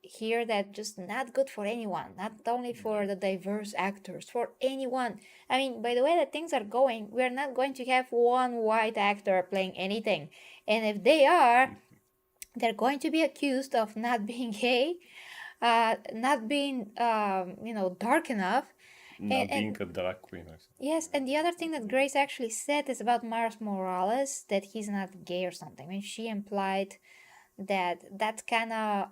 hear that just not good for anyone, not only for the diverse actors, for anyone. I mean, by the way that things are going, we're not going to have one white actor playing anything, and if they are, they're going to be accused of not being gay, not being dark enough. Not being a drag queen or something. Yes, and the other thing that Grace actually said is about Mars Morales, that he's not gay or something. I mean, she implied that's kind of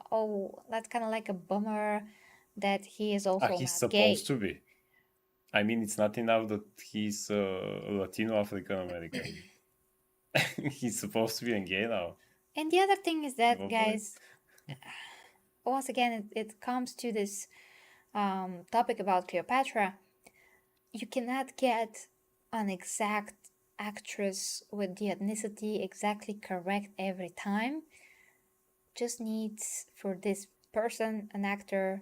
like a bummer that he is also He's not gay. supposed to be. I mean, it's not enough that he's Latino African American. He's supposed to be a gay now. And the other thing is that, Go for it. guys, once again, it comes to this topic about Cleopatra. You cannot get an exact actress with the ethnicity exactly correct every time. Just needs for this person, an actor,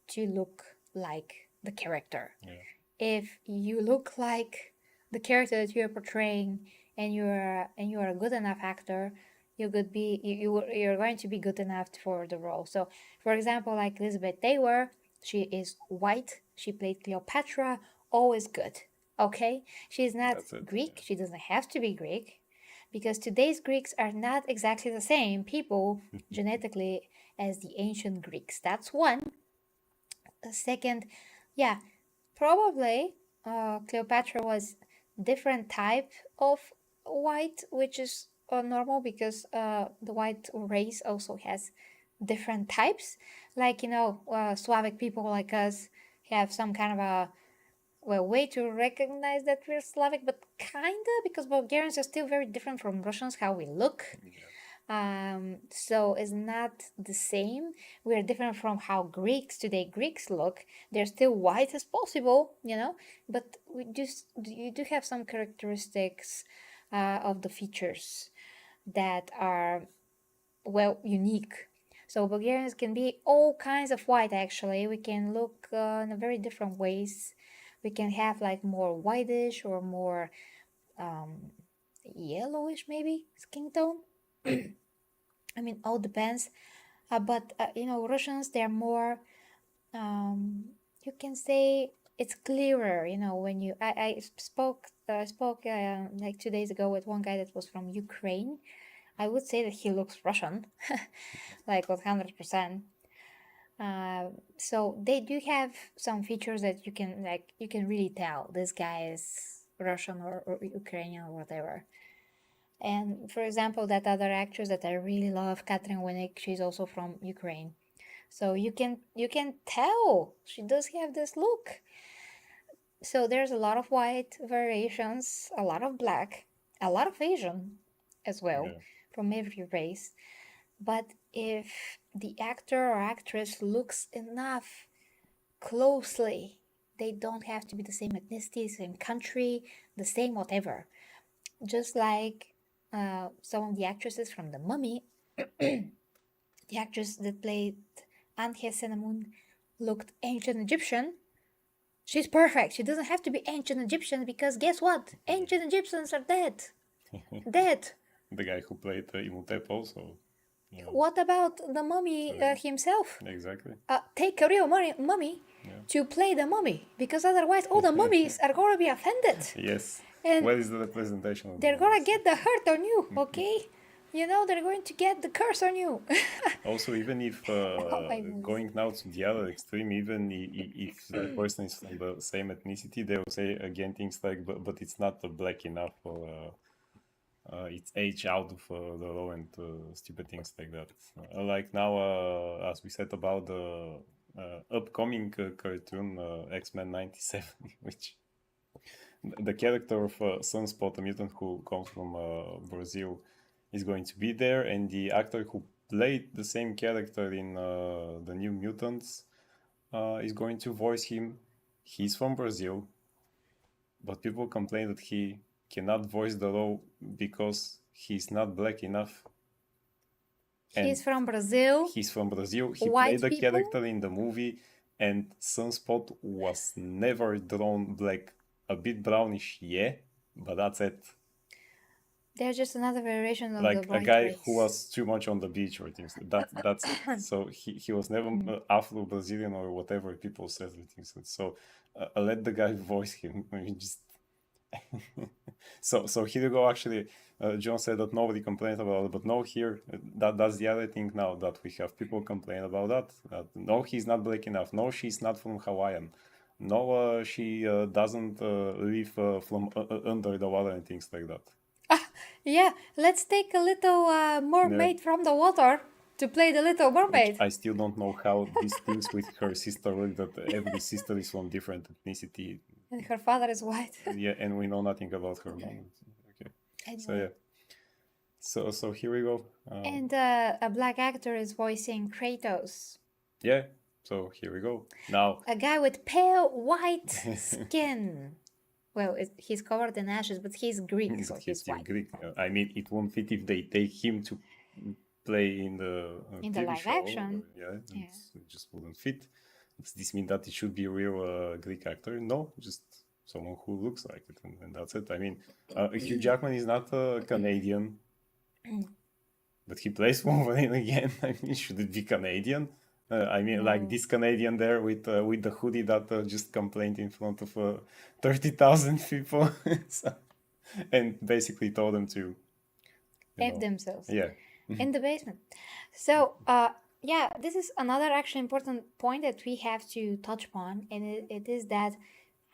to look like the character. Yeah. If you look like the character that you're portraying and you're a good enough actor, you're going to be good enough for the role. So, for example, like Elizabeth Taylor, she is white. She played Cleopatra. Always good. Okay, she's not Greek. Yeah. She doesn't have to be Greek, because today's Greeks are not exactly the same people genetically as the ancient Greeks. That's one. The second, yeah, probably Cleopatra was different type of white, which is normal, because the white race also has different types. Like Slavic people like us have some kind of a way to recognize that we're Slavic, but kinda, because Bulgarians are still very different from Russians, how we look. So it's not the same. We're different from how Greeks look. They're still white as possible, but you do have some characteristics of the features that are, well, unique. So Bulgarians can be all kinds of white, actually. We can look in a very different ways. We can have like more whitish or more yellowish, maybe, skin tone. I mean, all depends. But Russians, they're more, you can say it's clearer. When I spoke like 2 days ago with one guy that was from Ukraine. I would say that he looks Russian, like 100%. So they do have some features that you can really tell this guy is Russian or Ukrainian or whatever. And for example, that other actress that I really love, Katrin Winnick, she's also from Ukraine. So you can tell she does have this look. So there's a lot of white variations, a lot of black, a lot of Asian as well, from every race. But if the actor or actress looks enough closely, they don't have to be the same ethnicity, same country, the same whatever. Just like some of the actresses from The Mummy, the actress that played Anhe Senamun looked ancient Egyptian. She's perfect. She doesn't have to be ancient Egyptian because guess what? Ancient Egyptians are dead. Dead. The guy who played Imhotep also. What about the mummy himself? Exactly. Take a real mummy to play the mummy, because otherwise all the mummies are going to be offended. Yes. And what is the representation of they're going to get the hurt on you, okay? They're going to get the curse on you. Also, even if going now to the other extreme, even if the person is from the same ethnicity, they will say again things like, but it's not black enough, or it's age out of the law, and stupid things like that. Like now, as we said about the upcoming cartoon X-Men 97, which the character of Sunspot, a mutant who comes from Brazil, is going to be there, and the actor who played the same character in the New Mutants is going to voice him. He's from Brazil, but people complain that he cannot voice the role because he's not black enough. He's from Brazil. He's from Brazil. He White played the people? character in the movie, and Sunspot was never drawn black. A bit brownish, yeah, but that's it. They're just another variation of like the white a guy race. who was too much on the beach or things. That's it. So he was never Afro-Brazilian or whatever people said. So let the guy voice him. I mean, just so here you go. Actually, John said that nobody complained about it, but no, here that's the other thing now that we have people complain about that. No, he's not black enough. No, she's not from Hawaiian. No, she doesn't live from under the water and things like that. Yeah, let's take a little mermaid from the water to play the Little Mermaid. I still don't know how these things with her sister work, that every sister is from different ethnicity. And her father is white. Yeah, and we know nothing about her mom. Okay. Anyway. So yeah. So here we go. And a black actor is voicing Kratos. Yeah. So here we go. Now a guy with pale white skin. Well, he's covered in ashes, but he's Greek, so he's white. Greek. I mean, it won't fit if they take him to play in the TV live show. action. It just wouldn't fit. Does this mean that it should be a real Greek actor? No, just someone who looks like it, and that's it. I mean, Hugh Jackman is not Canadian, but he plays Wolverine again. I mean, should it be Canadian? I mean, like this Canadian there with the hoodie that just complained in front of 30,000 people, and basically told them to F themselves. Yeah. In the basement. So, yeah, this is another actually important point that we have to touch upon, and it is that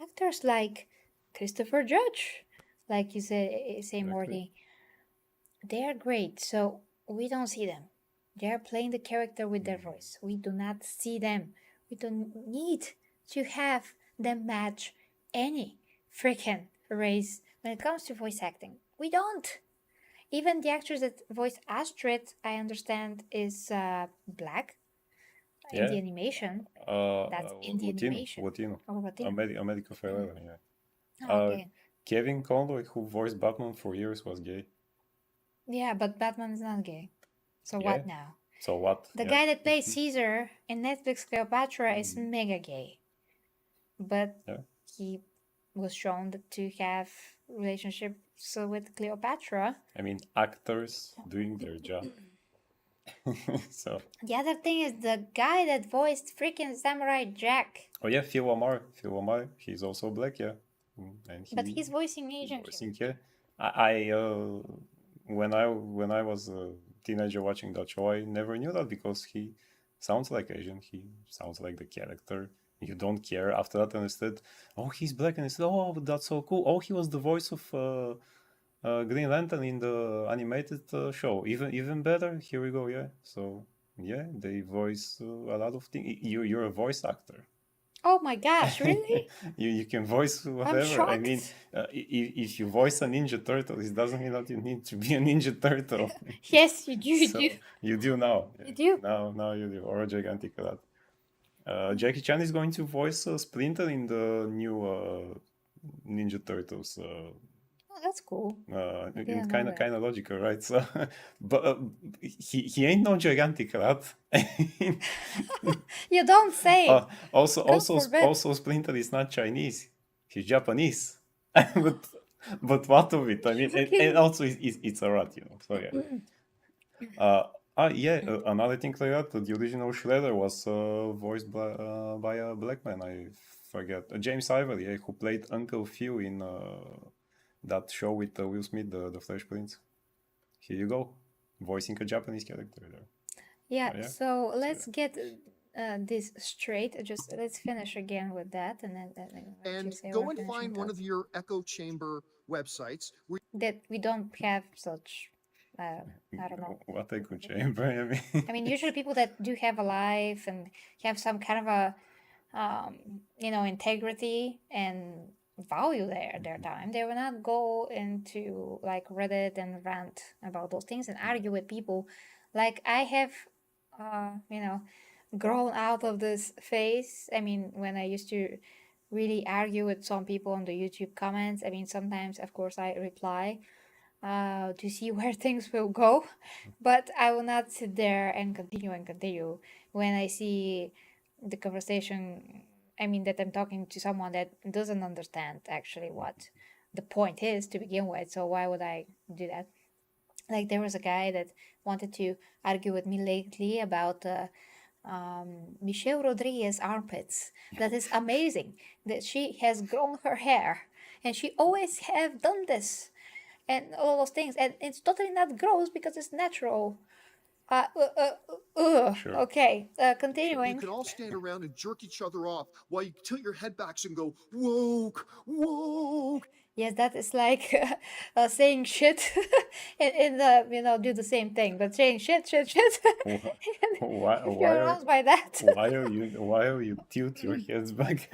actors like Christopher Judge, like you say, Morty, they are great. So we don't see them. They are playing the character with their voice. We do not see them. We don't need to have them match any freaking race when it comes to voice acting. We don't. Even the actress that voiced Astrid, I understand, is black in the Yeah. animation. That's in the Latino, animation. Latino. Oh, Latino. America Ferrera, yeah. Oh, okay. Kevin Conroy, who voiced Batman for years, was gay. Yeah, but Batman is not gay. So Yeah. what now? So what? The Yeah. guy that plays Caesar in Netflix Cleopatra is mega gay. But Yeah. he was shown to have relationships with Cleopatra. I mean, actors doing their job. So. The other thing is the guy that voiced freaking Samurai Jack. Oh yeah, Phil Lamar. Phil Lamar. He's also black, yeah. And But he's voicing Asian. voicing, yeah. I when I was a teenager watching that show, I never knew that because he sounds like Asian. He sounds like the character. You don't care after that, and instead, oh, he's black, and instead, oh, that's so cool. Oh, he was the voice of Green Lantern in the animated show. Even better. Here we go. Yeah. So yeah, they voice a lot of things. You're a voice actor. Oh my gosh, really? You can voice whatever. I mean, shocked. if you voice a Ninja Turtle, it doesn't mean that you need to be a Ninja Turtle. Yes, you do. You So do. you do now. You do. Now you do. Or a Gigantic Rat. Jackie Chan is going to voice Splinter in the new Ninja Turtles. Oh, that's cool. It's kind of logical, right? So, but he ain't no Gigantic Rat. You don't say. God forbid. Also, Splinter is not Chinese. He's Japanese. but what of it? I mean, and also it's a rat, you know. So yeah. Another thing like that. The original Shredder was voiced by a black man. I forget. James Ivory, yeah, who played Uncle Phil in that show with Will Smith, the Fresh Prince. Here you go, voicing a Japanese character there. Yeah. So let's get this straight. Just let's finish again with that, and then go and find one of your echo chamber websites that we don't have such. I don't know what echo chamber. I mean, usually people that do have a life and have some kind of a integrity and value their time, they will not go into like Reddit and rant about those things and argue with people. Like I have grown out of this phase. I mean, when I used to really argue with some people on the YouTube comments, I mean, sometimes of course I reply to see where things will go, but I will not sit there and continue when I see the conversation. I mean, that I'm talking to someone that doesn't understand actually what the point is to begin with. So why would I do that? Like there was a guy that wanted to argue with me lately about Michelle Rodriguez armpits. That is amazing that she has grown her hair and she always have done this and all those things, and it's totally not gross because it's natural. Sure. Okay, continuing. You can all stand around and jerk each other off while you tilt your head backs and go woke, woke. Yes, that is like saying shit and do the same thing, but saying shit. Why You're aroused by that. why are you tilt your heads back?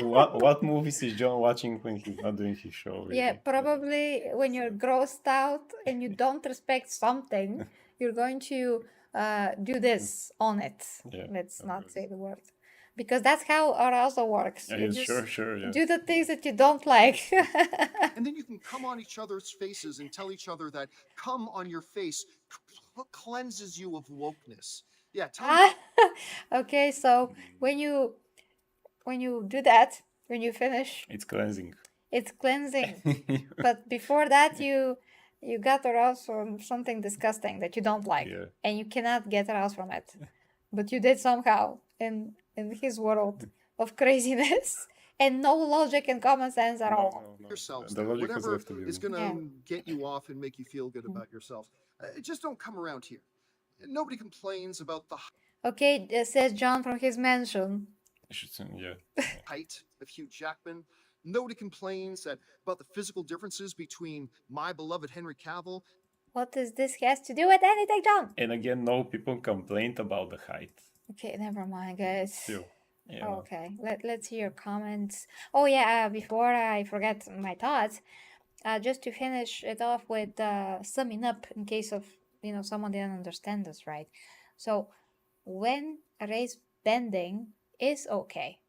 what movies is John watching when he's not doing his show? Really? Yeah, probably when you're grossed out and you don't respect something, you're going to do this on it. Yeah, Let's not say the word. Because that's how arousal works. Yeah, You just sure. Yeah. do the things that you don't like. And then you can come on each other's faces and tell each other that come on your face cleanses you of wokeness. Yeah, tell me. Okay, so when you do that, when you finish, It's cleansing. it's cleansing. But before that, you got aroused from something disgusting that you don't like, Yeah. and you cannot get aroused from it. But you did somehow in his world of craziness and no logic and common sense at all. No. Yourselves, The logic whatever has to be is going to get you off and make you feel good about yourself. Just don't come around here. Nobody complains about the Okay, says John from his mansion. Yeah. height of Hugh Jackman. Nobody complains about the physical differences between my beloved Henry Cavill. What does this has to do with anything, John? And again, no people complained about the height. Okay, never mind, guys. Still. Yeah, Oh, no. okay. Let's hear your comments. Oh yeah, before I forget my thoughts, just to finish it off with summing up in case of someone didn't understand us right. So when race bending is okay,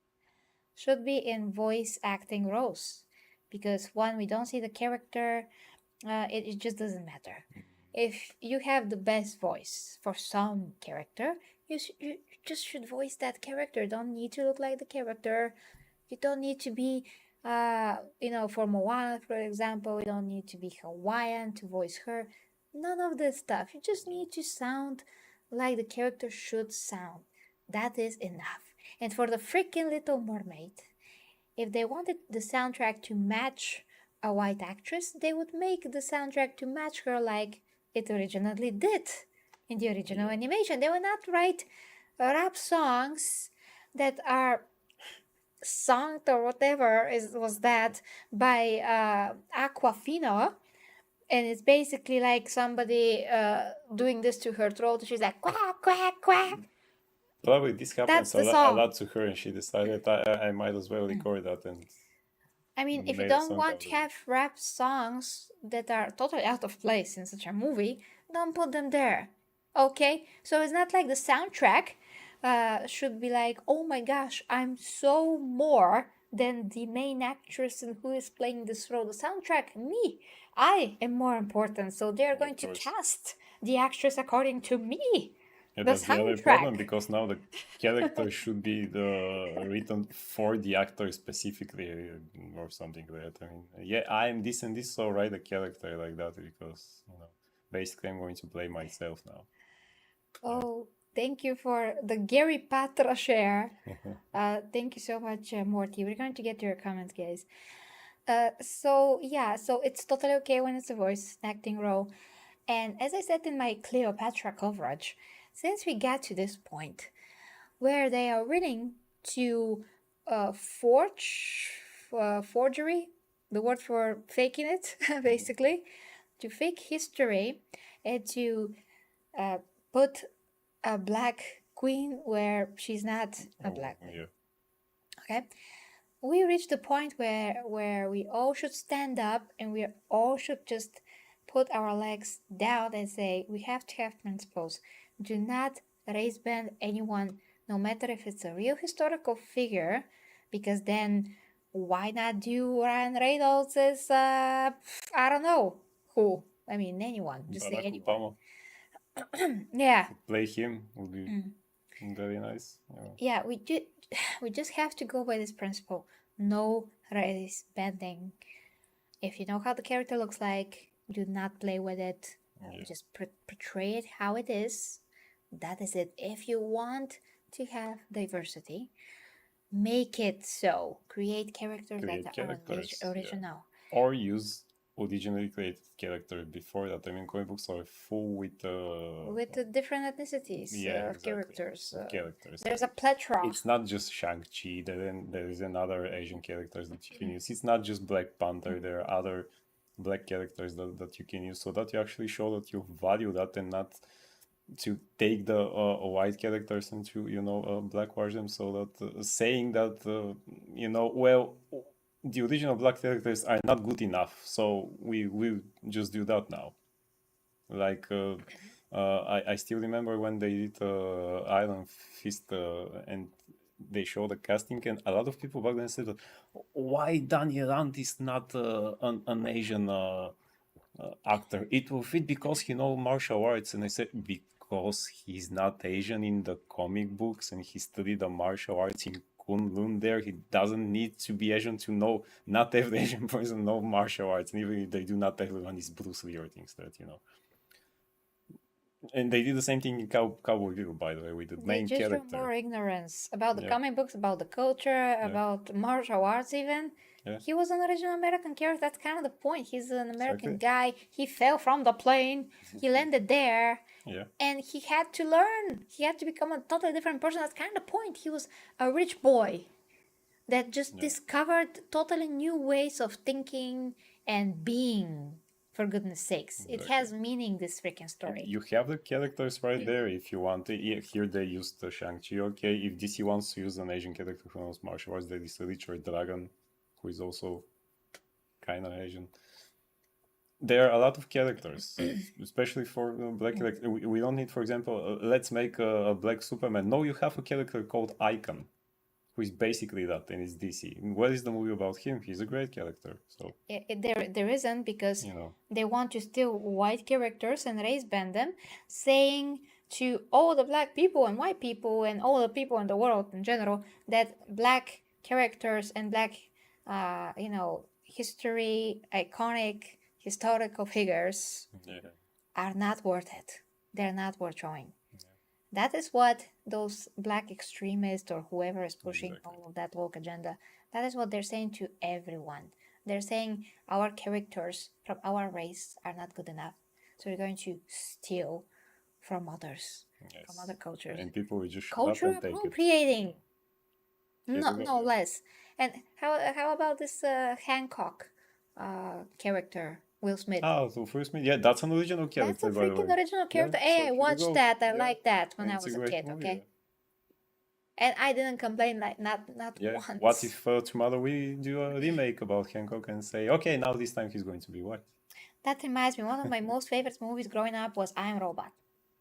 should be in voice acting roles, because one, we don't see the character, it just doesn't matter. If you have the best voice for some character, you just should voice that character. Don't need to look like the character. You don't need to be, for Moana, for example, you don't need to be Hawaiian to voice her. None of this stuff. You just need to sound like the character should sound. That is enough. And for the freaking Little Mermaid, if they wanted the soundtrack to match a white actress, they would make the soundtrack to match her like it originally did in the original animation. They would not write rap songs that are sung or whatever was that by Aquafina, and it's basically like somebody doing this to her throat. She's like quack quack quack. Probably this That's happens the a song. lot to her, and she decided I might as well record that and I mean, if you made a don't song want out to of it. have rap songs that are totally out of place in such a movie, don't put them there. Okay? So it's not like the soundtrack should be like, oh my gosh, I'm so more than the main actress and who is playing this role. The soundtrack, me, I am more important. So they're Yeah, going of to course. cast the actress according to me. Yeah, The that's the other problem, soundtrack. because now the character should be written for the actor specifically, or something like that. I mean, yeah, I am this and this, so write a character like that, because basically I'm going to play myself now. Oh, thank you for the Gary Patra share. Thank you so much, Morty. We're going to get to your comments, guys. So it's totally okay when it's a voice acting role. And as I said in my Cleopatra coverage, since we got to this point where they are willing to forgery, the word for faking it, basically, to fake history and to uh, put a black queen where she's not a black queen. Yeah. Okay, we reached the point where we all should stand up and we all should just put our legs down and say we have to have principles. Do not race band anyone, no matter if it's a real historical figure, because then why not do Ryan Reynolds as I don't know who. I mean anyone, just say Barack anyone. Obama, Yeah. play him would be very nice. Yeah, we just have to go by this principle. No race bending. If you know how the character looks like, do not play with it. Just portray it how it is. That is it. If you want to have diversity, make it so. Create characters Create that characters, are original. Or use originally created character before that. I mean, comic books are full with the different ethnicities of characters. characters. There's a plethora. It's not just Shang-Chi. There is another Asian characters that you can use. It's not just Black Panther. There are other black characters that you can use, so that you actually show that you value that, and not to take the white characters and to blackwash them. So that saying that well, the original black characters are not good enough, so we will just do that now. Like I still remember when they did Iron Fist and they showed the casting, and a lot of people back then said that, why Daniel Rand is not an Asian actor? It will fit because he knows martial arts. And I said, because he's not Asian in the comic books and he studied the martial arts in Kunlun there, he doesn't need to be Asian to know. Not every Asian person knows martial arts, and even if they do, not everyone is Bruce Lee or things that. And they did the same thing in Cowboy Vivo, by the way, with the They main just show character. more ignorance about the Yeah. comic books, about the culture, about martial arts even. Yeah. He was an original American character. That's kind of the point. He's an American Exactly. guy. He fell from the plane. He landed there. Yeah. And he had to learn. He had to become a totally different person. That's kind of the point. He was a rich boy that just discovered totally new ways of thinking and being. For goodness sakes, it Exactly. has meaning. This freaking And story. you have the characters right there if you want. Here they used Shang-Chi. Okay, if DC wants to use an Asian character who knows martial arts, there is Richard Dragon, who is also kind of Asian. There are a lot of characters, especially for black characters. We don't need, for example, let's make a black Superman. No, you have a character called Icon, who is basically that, and it's DC. What is the movie about him? He's a great character. So There isn't, because you know, they want to steal white characters and race band them, saying to all the black people and white people and all the people in the world in general that black characters and black, history, iconic historical figures yeah, are not worth it. They're not worth showing. That is what those black extremists or whoever is pushing exactly. all of that woke agenda, that is what they're saying to everyone. They're saying our characters from our race are not good enough. So we're going to steal from others, from other Yes, cultures. and people will just shut up Culture and take it. appropriating. Yes, No, exactly. no less. And how about this Hancock character, Will Smith? Ah, so first me, yeah, that's an original That's a character, by the way. freaking original character. Yeah, Hey, so I here you watched go. that. I Yeah, liked that when and I it's a was a great kid, movie. okay? And I didn't complain, like, not Yeah. once. What if tomorrow we do a remake about Hancock and say, okay, now this time he's going to be white? That reminds me, one of my most favorite movies growing up was I Am Robot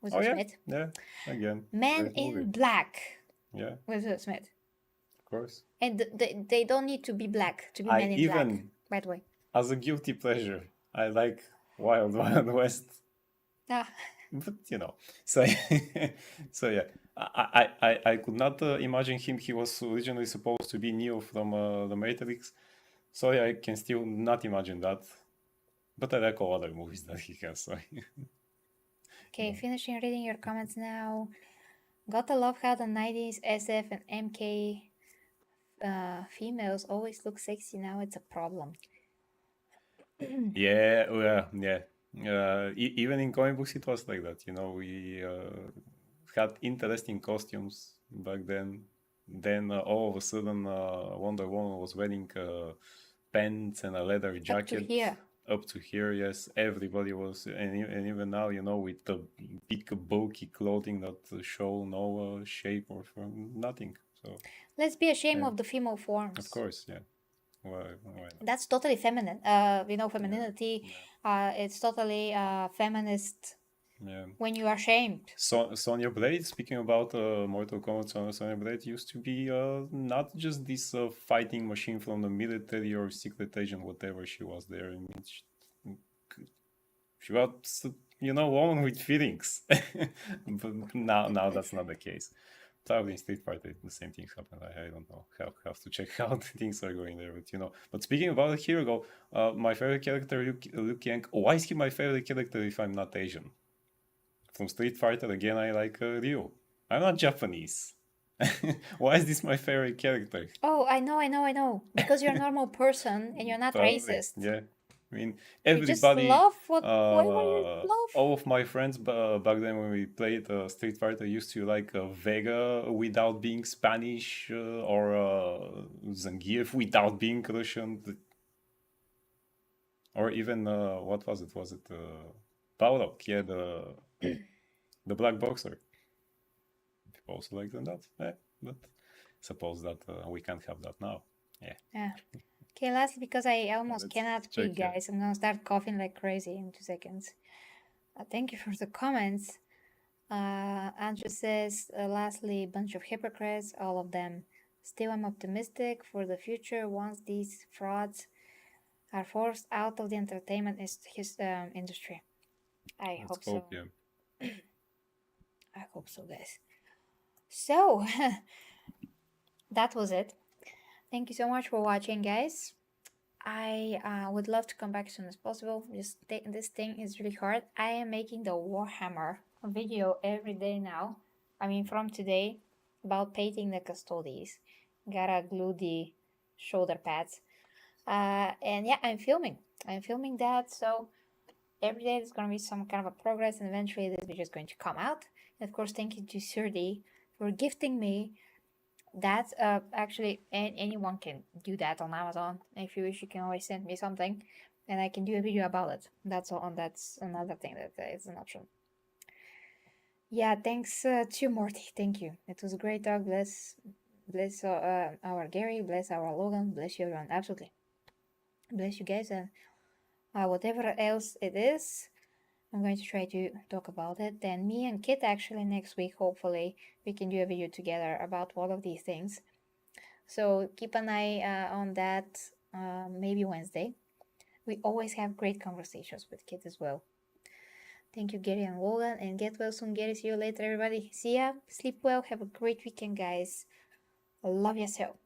with Oh Will yeah, Smith. yeah. Again, Man great movie. in Black Yeah, with Will Smith. of course. And they don't need to be black to be I Men in Black, even, by the way. as a guilty pleasure, I like Wild Wild West. Ah, But you know, so so yeah, I could not imagine him. He was originally supposed to be Neo from the Matrix, so yeah, I can still not imagine that. But I like all other movies that he has. So okay, finishing reading your comments now. Gotta love how the 90s SF and MK females always look sexy. Now it's a problem. yeah, yeah. Even in comic books, it was like that. You know, we had interesting costumes back then. Then all of a sudden, Wonder Woman was wearing pants and a leather jacket. Up to here. Up to here, yes. Everybody was, and even now, you know, with the big bulky clothing that show no shape or form, nothing. So Let's be ashamed Yeah. of the female forms. of course, yeah. Why not? That's totally feminine. Femininity. It's totally feminist Yeah. when you are shamed. Sonya Blade, speaking about Mortal Kombat, Sonya Blade used to be not just this fighting machine from the military or secret agent, whatever she was there. I mean, she was, you know, woman with feelings. But now that's not the case. Probably in Street Fighter, the same things happen. I don't know. Have to check how things are going there. But you know. But speaking about it, here we go. My favorite character, Liu Kang. Why is he my favorite character if I'm not Asian? From Street Fighter, again, I like Ryu. I'm not Japanese. Why is this my favorite character? Oh, I know. Because you're a normal person and you're not Probably, racist. yeah. I mean, You just everybody, love whoever you love. all of my friends back then when we played Street Fighter used to like Vega without being Spanish or Zangief without being Russian. Or even, what was it? Was it Balrog? Yeah, the black boxer. People also like that. Yeah, but suppose that we can't have that now. Yeah. Okay, lastly, because I almost let's cannot check speak, here. guys. I'm gonna start coughing like crazy in 2 seconds. Thank you for the comments. Andrew says, lastly, bunch of hypocrites, all of them. Still, I'm optimistic for the future once these frauds are forced out of the entertainment industry. I Let's hope so. hope, yeah. I hope so, guys. So, that was it. Thank you so much for watching, guys. I would love to come back as soon as possible. Just this thing is really hard. I am making the Warhammer video every day now. I mean, from today, about painting the custodies. Gotta glue the shoulder pads. And yeah, I'm filming. I'm filming that, so every day there's gonna be some kind of a progress, and eventually this video is going to come out. And of course, thank you to Surdy for gifting me That's actually anyone can do that on Amazon. If you wish, you can always send me something, and I can do a video about it. That's all. And that's another thing that is an option. Yeah, thanks to Morty. Thank you. It was a great talk. Bless our Gary. Bless our Logan. Bless you everyone. Absolutely. Bless you guys, and whatever else it is, I'm going to try to talk about it. Then me and Kit actually next week, hopefully, we can do a video together about all of these things. So keep an eye on that. Maybe Wednesday. We always have great conversations with Kit as well. Thank you, Gary and Logan, and get well soon, Gary. See you later, everybody. See ya. Sleep well. Have a great weekend, guys. Love you so.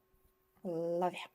Love you.